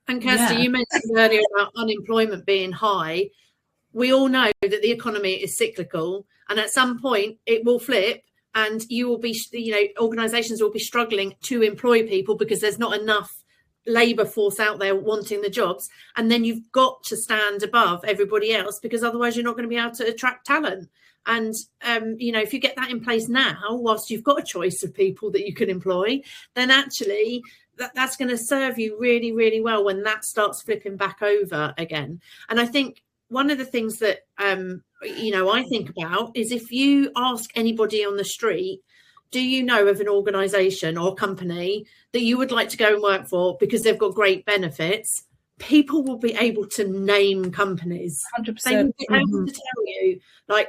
And Kirsty, you mentioned earlier about unemployment being high. We all know that the economy is cyclical, and at some point it will flip, and you will be, organisations will be struggling to employ people because there's not enough labour force out there wanting the jobs. And then you've got to stand above everybody else, because otherwise you're not going to be able to attract talent. And, if you get that in place now, whilst you've got a choice of people that you can employ, then actually that's going to serve you really, really well when that starts flipping back over again. And I think one of the things that, I think about is, if you ask anybody on the street, do you know of an organisation or company that you would like to go and work for because they've got great benefits? People will be able to name companies. 100%. They will be able to tell you,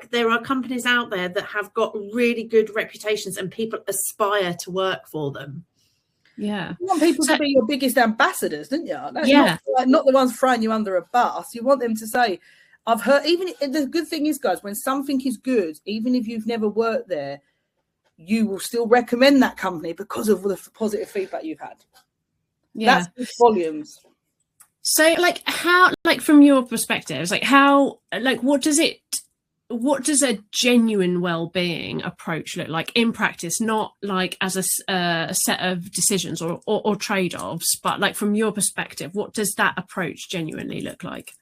there are companies out there that have got really good reputations and people aspire to work for them. Yeah. You want people to be your biggest ambassadors, don't you? Not the ones throwing you under a bus. You want them to say, I've heard, even the good thing is, guys, when something is good, even if you've never worked there, you will still recommend that company because of the positive feedback you've had. Yeah. That's volumes. So how, from your perspectives, what does a genuine well-being approach look like in practice? Not as a set of decisions or trade-offs, but from your perspective, what does that approach genuinely look like?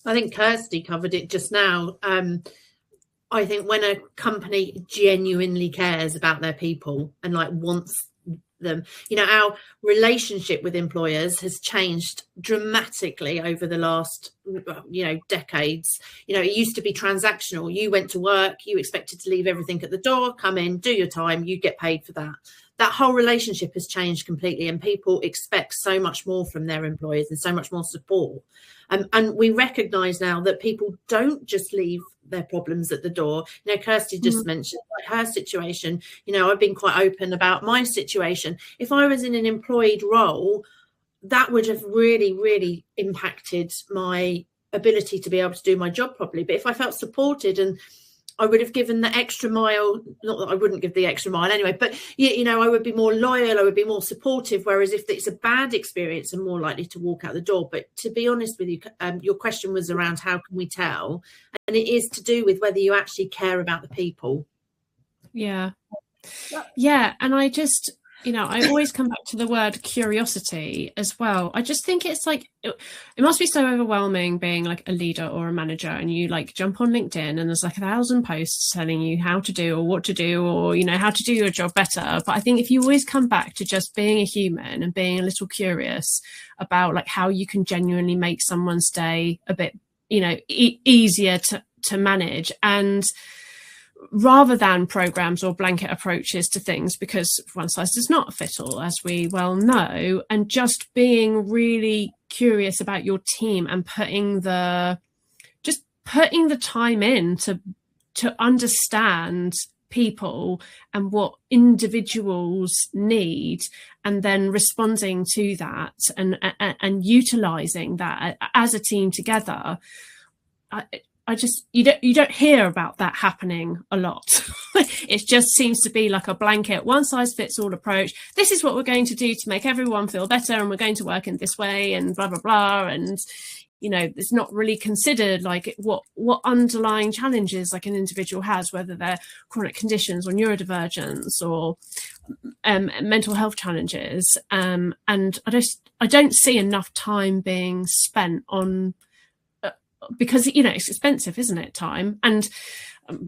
I think Kirsty covered it just now. I think when a company genuinely cares about their people and like wants them, you know, our relationship with employers has changed dramatically over the last, you know, decades. You know, it used to be transactional. You went to work, you expected to leave everything at the door, come in, do your time, you get paid for that. That whole relationship has changed completely, and people expect so much more from their employers and so much more support. And we recognise now that people don't just leave their problems at the door. You know, Kirsty just mentioned like her situation. You know, I've been quite open about my situation. If I was in an employed role, that would have really, really impacted my ability to be able to do my job properly. But if I felt supported, and I would have given the extra mile, not that I wouldn't give the extra mile anyway, but, you know, I would be more loyal, I would be more supportive. Whereas if it's a bad experience, I'm more likely to walk out the door. But to be honest with you, your question was around how can we tell? And it is to do with whether you actually care about the people. Yeah. Yeah. And I just, you know, I always come back to the word curiosity as well. I just think it's like, it must be so overwhelming being like a leader or a manager, and you like jump on LinkedIn and there's like 1,000 posts telling you how to do or what to do, or, you know, how to do your job better. But I think if you always come back to just being a human and being a little curious about like how you can genuinely make someone's day a bit, you know, easier to manage, and rather than programs or blanket approaches to things, because one size does not fit all, as we well know, and just being really curious about your team and putting the time in to understand people and what individuals need, and then responding to that and utilizing that as a team together. I just, you don't hear about that happening a lot. It just seems to be like a blanket, one size fits all approach. This is what we're going to do to make everyone feel better, and we're going to work in this way, and blah, blah, blah. And, you know, it's not really considered like what underlying challenges like an individual has, whether they're chronic conditions or neurodivergence or mental health challenges. And I don't see enough time being spent on, because, you know, it's expensive, isn't it, time? And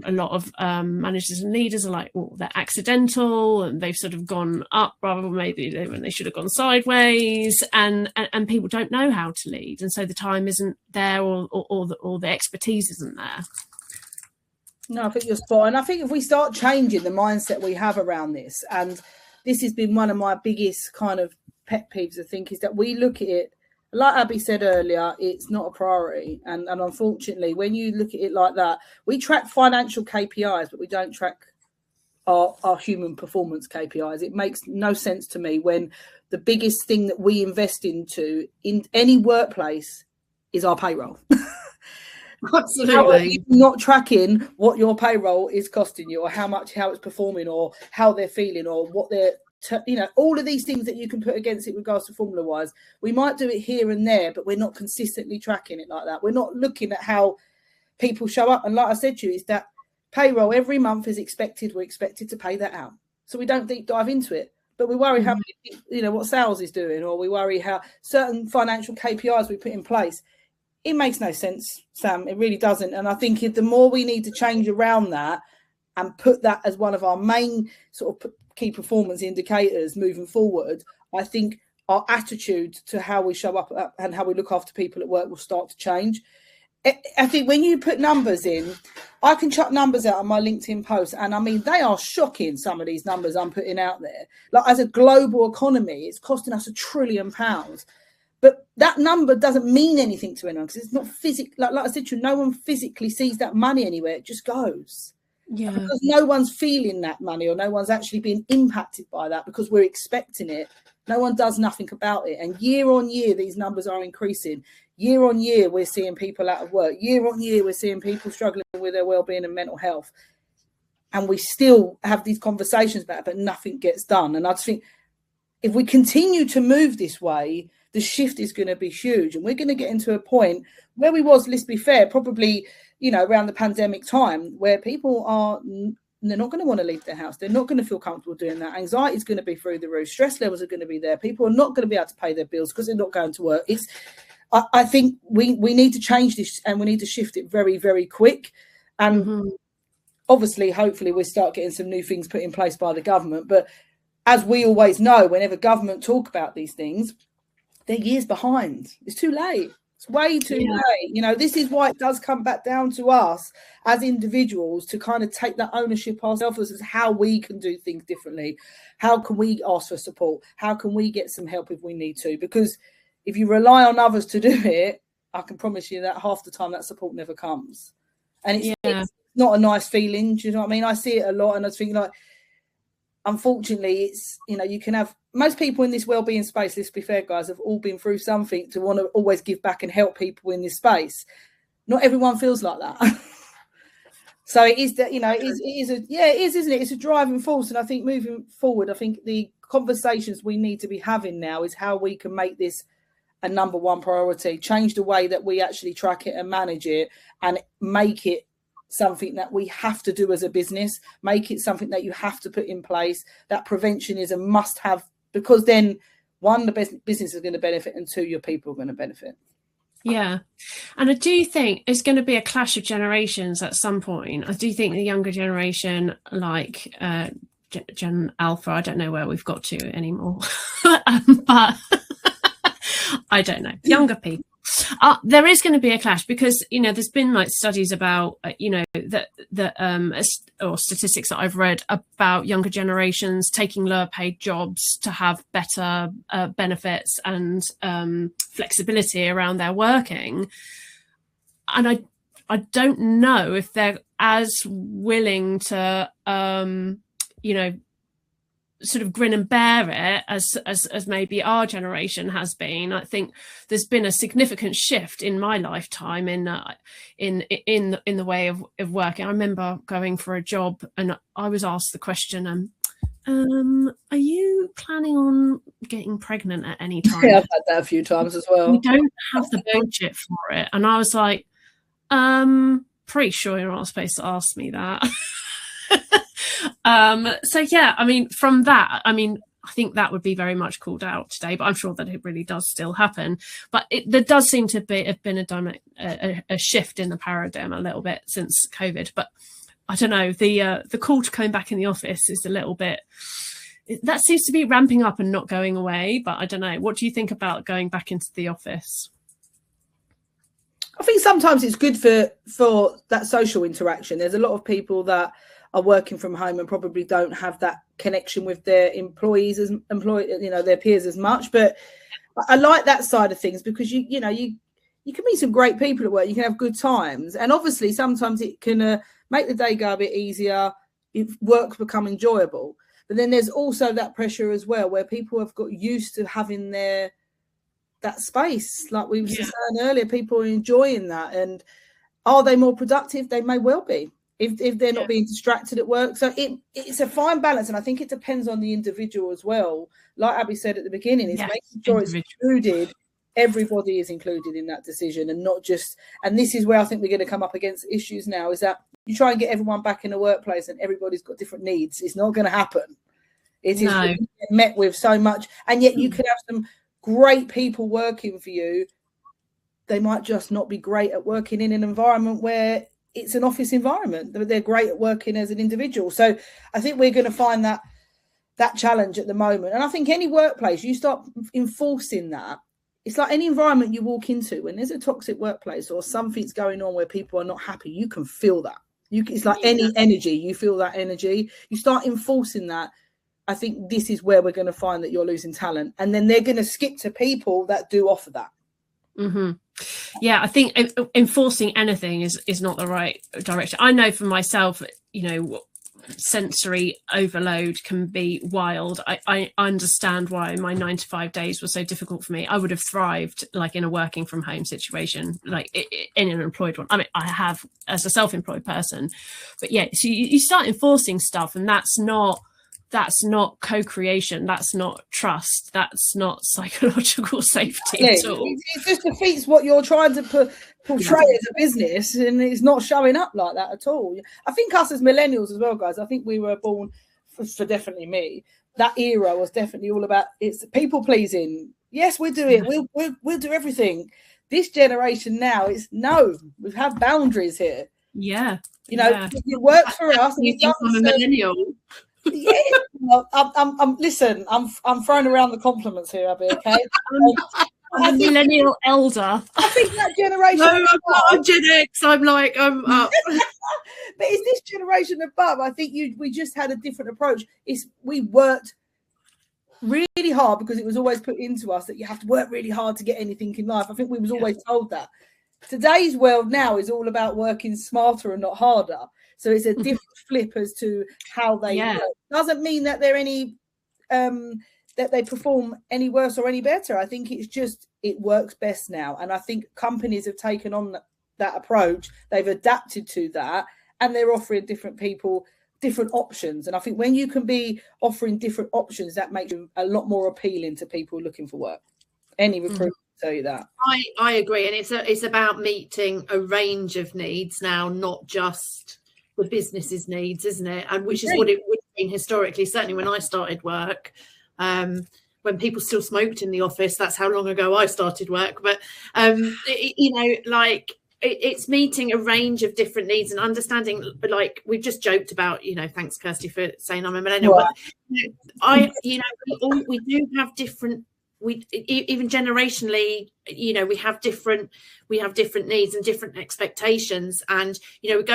a lot of managers and leaders are like, well, they're accidental and they've sort of gone up rather than maybe when they should have gone sideways, and people don't know how to lead, and so the time isn't there, or the expertise isn't there. No, I think you're spot on. I think if we start changing the mindset we have around this, and this has been one of my biggest kind of pet peeves, I think, is that we look at it, like Abby said earlier, it's not a priority. And unfortunately, when you look at it like that, we track financial KPIs, but we don't track our human performance KPIs. It makes no sense to me when the biggest thing that we invest into in any workplace is our payroll. Absolutely. How are you not tracking what your payroll is costing you, or how it's performing, or how they're feeling, or what they're, you know, all of these things that you can put against it with regards to formula wise. We might do it here and there, but we're not consistently tracking it like that. We're not looking at how people show up. And like I said to you, is that payroll every month is expected. We're expected to pay that out. So we don't deep dive into it, but we worry how many, you know, what sales is doing, or we worry how certain financial KPIs we put in place. It makes no sense, Sam. It really doesn't. And I think the more we need to change around that and put that as one of our main sort of key performance indicators moving forward, I think our attitude to how we show up and how we look after people at work will start to change. I think when you put numbers in, I can chuck numbers out on my LinkedIn posts, and I mean, they are shocking, some of these numbers I'm putting out there. Like, as a global economy, it's costing us £1 trillion. But that number doesn't mean anything to anyone, because it's not physical. Like I said to you, no one physically sees that money anywhere. It just goes. Yeah. Because no one's feeling that money, or no one's actually being impacted by that, because we're expecting it. No one does nothing about it. And year on year, these numbers are increasing. Year on year, we're seeing people out of work. Year on year, we're seeing people struggling with their well-being and mental health. And we still have these conversations about it, but nothing gets done. And I just think if we continue to move this way, the shift is going to be huge. And we're going to get into a point where we was, let's be fair, probably, you know, around the pandemic time, where people are, they're not going to want to leave their house. They're not going to feel comfortable doing that. Anxiety is going to be through the roof. Stress levels are going to be there. People are not going to be able to pay their bills because they're not going to work. I think we need to change this, and we need to shift it very, very quick. And obviously, hopefully, we'll start getting some new things put in place by the government. But as we always know, whenever government talk about these things, they're years behind. It's too late. It's way too late. You know, this is why it does come back down to us as individuals to kind of take that ownership ourselves as how we can do things differently. How can we ask for support? How can we get some help if we need to? Because if you rely on others to do it, I can promise you that half the time that support never comes. And it's not a nice feeling. Do you know what I mean? I see it a lot, and I think, like, unfortunately, it's, you know, you can have most people in this wellbeing space, let's be fair, guys, have all been through something to want to always give back and help people in this space. Not everyone feels like that. So it is that, you know, it is, isn't it? It's a driving force. And I think moving forward, I think the conversations we need to be having now is how we can make this a number one priority, change the way that we actually track it and manage it, and make it something that we have to do as a business, make it something that you have to put in place. That prevention is a must have, because then, one, the business is going to benefit, and two, your people are going to benefit. Yeah. And I do think it's going to be a clash of generations at some point. I do think the younger generation, like Gen Alpha, I don't know where we've got to anymore, but I don't know, younger people. There is going to be a clash, because, you know, there's been like studies about, you know, or statistics that I've read about younger generations taking lower paid jobs to have better benefits and flexibility around their working. And I don't know if they're as willing to, you know, sort of grin and bear it as maybe our generation has been. I think there's been a significant shift in my lifetime in the way of working. I remember going for a job, and I was asked the question, are you planning on getting pregnant at any time? Yeah, I've had that a few times as well. We don't have the budget for it. And I was like, pretty sure you're not supposed to ask me that. So yeah, I mean, from that, I mean, I think that would be very much called out today, but I'm sure that it really does still happen. But there does seem to have been a shift in the paradigm a little bit since COVID. But I don't know, the call to coming back in the office is a little bit, that seems to be ramping up and not going away. But I don't know, what do you think about going back into the office? I think sometimes it's good for that social interaction. There's a lot of people that are working from home and probably don't have that connection with their employees their peers as much. But I like that side of things, because you can meet some great people at work. You can have good times, and obviously sometimes it can make the day go a bit easier. Work become enjoyable. But then there's also that pressure as well, where people have got used to having that space, like we were saying earlier. People are enjoying that, and are they more productive? They may well be, if they're not being distracted at work. So it's a fine balance, and I think it depends on the individual as well. Like Abby said at the beginning, is making sure it's included. Everybody is included in that decision, and not just. And this is where I think we're going to come up against issues now, is that you try and get everyone back in the workplace, and everybody's got different needs. It's not going to happen. It is met with so much, and yet you could have some great people working for you. They might just not be great at working in an environment where it's an office environment. They're great at working as an individual. So I think we're going to find that challenge at the moment. And I think any workplace, you start enforcing that. It's like any environment you walk into, when there's a toxic workplace or something's going on where people are not happy, you can feel that. It's like any energy, you feel that energy. You start enforcing that. I think this is where we're going to find that you're losing talent. And then they're going to skip to people that do offer that. Mm-hmm. Yeah, I think enforcing anything is not the right direction. I know for myself, sensory overload can be wild. I understand why my 9 to 5 days were so difficult for me. I would have thrived like in a working from home situation, like in an employed one. I mean, I have as a self-employed person, but yeah, so you start enforcing stuff, and that's not co-creation, that's not trust, that's not psychological safety at all. It just defeats what you're trying to portray as a business, and it's not showing up like that at all. I think us as millennials as well, guys, I think we were born, for definitely me, that era was definitely all about, it's people pleasing. Yes, we'll do it. We'll do everything. This generation now, it's no, we have boundaries here. Yeah. You know, it works for us. You think I'm a millennial? Yeah. Well, listen, I'm throwing around the compliments here, Abby, okay? I'm a millennial elder. I think that generation. No, I'm not. I'm Gen X. I'm like, I'm up. But it's this generation above. I think we just had a different approach. We worked really hard because it was always put into us that you have to work really hard to get anything in life. I think we was always told that. Today's world now is all about working smarter and not harder. So it's a different flip as to how they work. Doesn't mean that they're any that they perform any worse or any better. I think it's just it works best now. And I think companies have taken on that approach. They've adapted to that, and they're offering different people different options. And I think when you can be offering different options, that makes you a lot more appealing to people looking for work. Any recruiter will tell you that. I agree, and it's about meeting a range of needs now, not just the business's needs, isn't it? And which is what it would have been historically. Certainly when I started work, when people still smoked in the office, that's how long ago I started work. But it's meeting a range of different needs and understanding, like we've just joked about, thanks Kirsty for saying I'm a millennial. But, we do have different, even generationally, we have different needs and different expectations. And,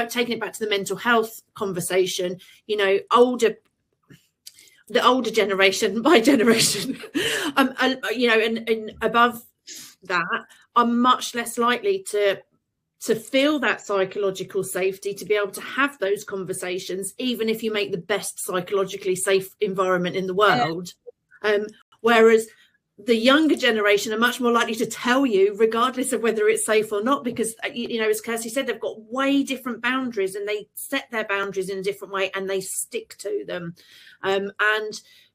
taking it back to the mental health conversation, the older generation, my generation, and above that are much less likely to feel that psychological safety, to be able to have those conversations, even if you make the best psychologically safe environment in the world. Whereas the younger generation are much more likely to tell you, regardless of whether it's safe or not, because, as Kirsty said, they've got way different boundaries and they set their boundaries in a different way and they stick to them. And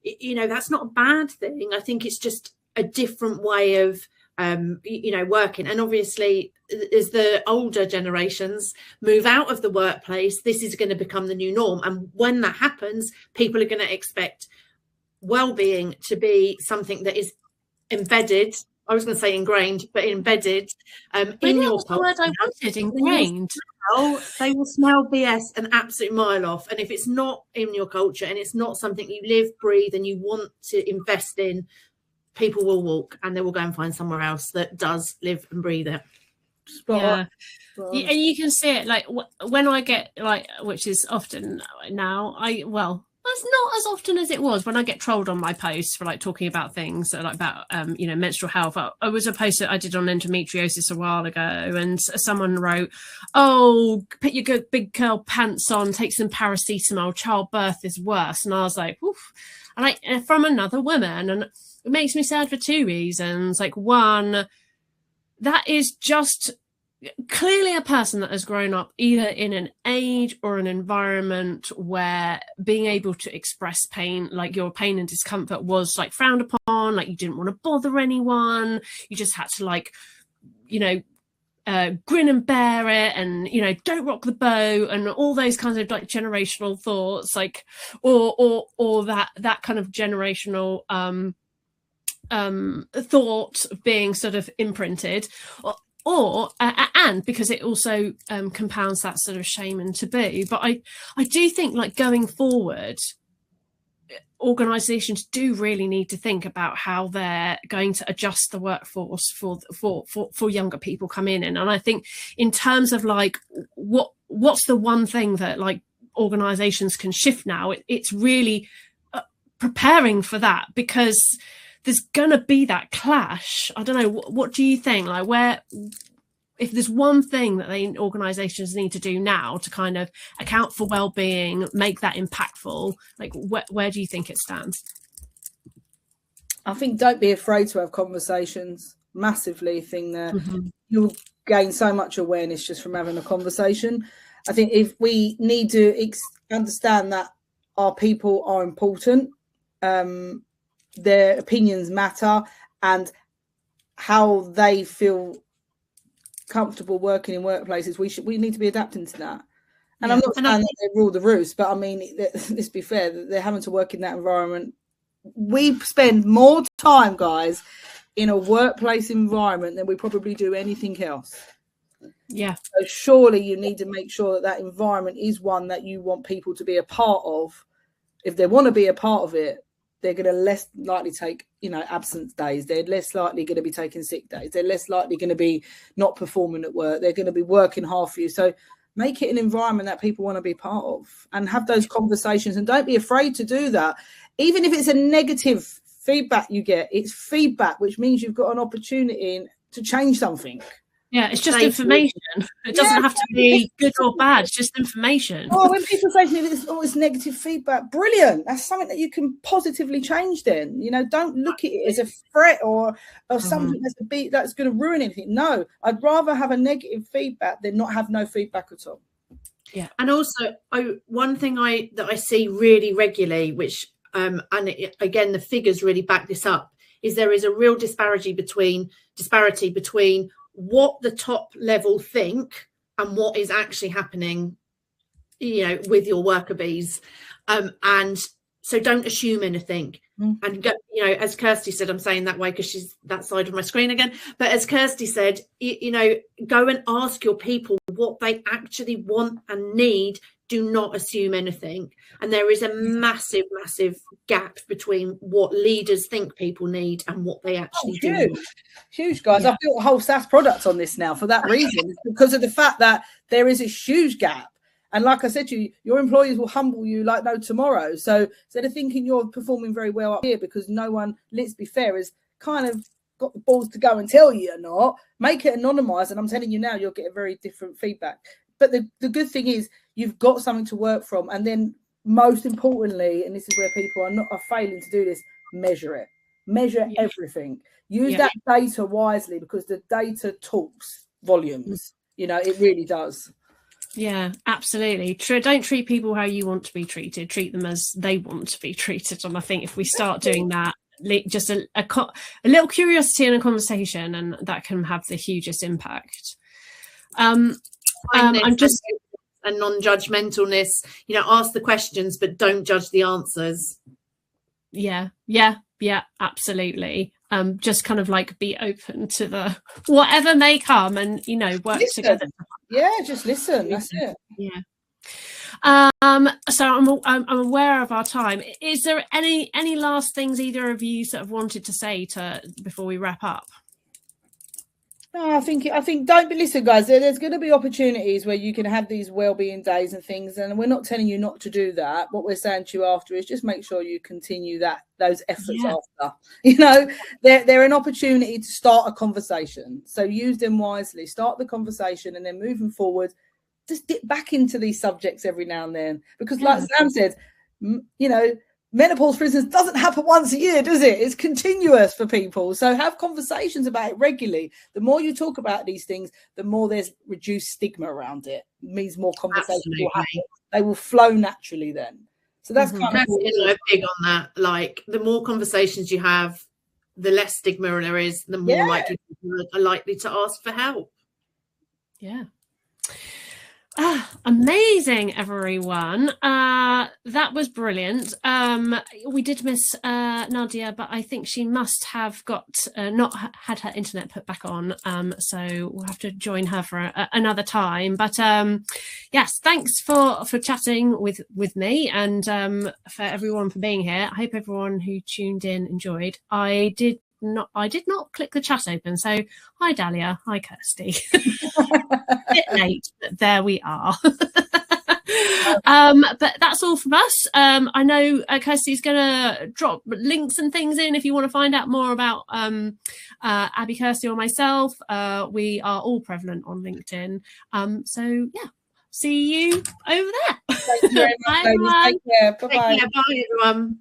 that's not a bad thing. I think it's just a different way of, working. And obviously, as the older generations move out of the workplace, this is going to become the new norm. And when that happens, people are going to expect well-being to be something that is embedded. I was going to say ingrained, but embedded in your culture. The word I wanted, ingrained. They will smell BS an absolute mile off. And if it's not in your culture and it's not something you live, breathe, and you want to invest in, people will walk and they will go and find somewhere else that does live and breathe it. And you can see it like when I get which is often now, it's not as often as it was when I get trolled on my posts for talking about things about menstrual health. I was a post that I did on endometriosis a while ago, and someone wrote, "Oh, put your good big curl pants on, take some paracetamol, childbirth is worse." And I was like, "Oof." And from another woman, and it makes me sad for two reasons. One, that is just clearly a person that has grown up either in an age or an environment where being able to express pain, your pain and discomfort, was frowned upon. You didn't want to bother anyone. You just had to grin and bear it, and don't rock the boat, and all those kinds of generational thoughts, or that kind of generational thought being sort of imprinted, and because it also compounds that sort of shame and taboo. But I do think going forward, organisations do really need to think about how they're going to adjust the workforce for younger people coming in. And I think in terms of what's the one thing that organisations can shift now, it's really preparing for that, because there's gonna be that clash. I don't know. What do you think? If there's one thing that organisations need to do now to kind of account for well-being, make that impactful, where do you think it stands? I think don't be afraid to have conversations. Massively thing there. You'll gain so much awareness just from having a conversation. I think if we need to understand that our people are important, their opinions matter, and how they feel comfortable working in workplaces, we need to be adapting to that. And I'm not saying that they rule the roost, but I mean, let's be fair, they're having to work in that environment. We spend more time, guys, in a workplace environment than we probably do anything else. Yeah. So surely you need to make sure that that environment is one that you want people to be a part of. If they want to be a part of it, they're going to less likely take, absence days. They're less likely going to be taking sick days. They're less likely going to be not performing at work. They're going to be working hard for you. So make it an environment that people want to be part of, and have those conversations, and don't be afraid to do that. Even if it's a negative feedback you get, it's feedback, which means you've got an opportunity to change something. Yeah, it's just information. It doesn't have to be good or bad. It's just information. Oh, when people say to me, it's negative feedback, brilliant. That's something that you can positively change then. Don't look at it as a threat or something that's going to ruin anything. No, I'd rather have a negative feedback than not have no feedback at all. Yeah. And also, one thing that I see really regularly, which, again, the figures really back this up, is there is a real disparity between what the top level think and what is actually happening, with your worker bees. And so don't assume anything. And go, as Kirsty said, I'm saying that way because she's that side of my screen again. But as Kirsty said, go and ask your people what they actually want and need. Do not assume anything. And there is a massive, massive gap between what leaders think people need and what they actually do. Huge, guys. I've built a whole SaaS product on this now for that reason, because of the fact that there is a huge gap. And like I said to you, your employees will humble you like no tomorrow. So instead of thinking you're performing very well up here because no one, let's be fair, has kind of got the balls to go and tell you you're not, make it anonymized. And I'm telling you now, you'll get a very different feedback. But the good thing is you've got something to work from. And then most importantly, and this is where people are failing to do this, measure it. Measure everything. Use that data wisely, because the data talks volumes. It really does. Yeah, absolutely. Don't treat people how you want to be treated. Treat them as they want to be treated. And I think if we start doing that, just a little curiosity in a conversation, and that can have the hugest impact. I'm just a non-judgmentalness. Ask the questions, but don't judge the answers. Yeah, absolutely. Just kind of like be open to the whatever may come, and work together. Yeah, just listen. That's it. Yeah. So I'm aware of our time. Is there any last things either of you sort of wanted to say before we wrap up? No, I think listen, guys, there's going to be opportunities where you can have these wellbeing days and things, and we're not telling you not to do that. What we're saying to you after is just make sure you continue those efforts after. They're an opportunity to start a conversation. So use them wisely, start the conversation, and then moving forward, just dip back into these subjects every now and then. Because like Sam said, menopause, for instance, doesn't happen once a year, does it? It's continuous for people. So have conversations about it regularly. The more you talk about these things, the more there's reduced stigma around it. It means more conversations will happen. They will flow naturally then. So that's kind of big on that. Like, the more conversations you have, the less stigma there is, the more likely people are likely to ask for help. Yeah. Amazing, everyone. That was brilliant. We did miss Nadia, but I think she must have got not had her internet put back on, so we'll have to join her for another time. But yes, thanks for chatting with me, and for everyone for being here. I hope everyone who tuned in enjoyed. I did not click the chat open, so hi Dahlia, hi Kirsty. A bit late, but there we are. But that's all from us. I know Kirsty's gonna drop links and things in if you want to find out more about Abby, Kirsty, or myself. We are all prevalent on LinkedIn, so yeah, see you over there. Thank you very much. Bye, everyone. Take care. Bye-bye. Bye, everyone.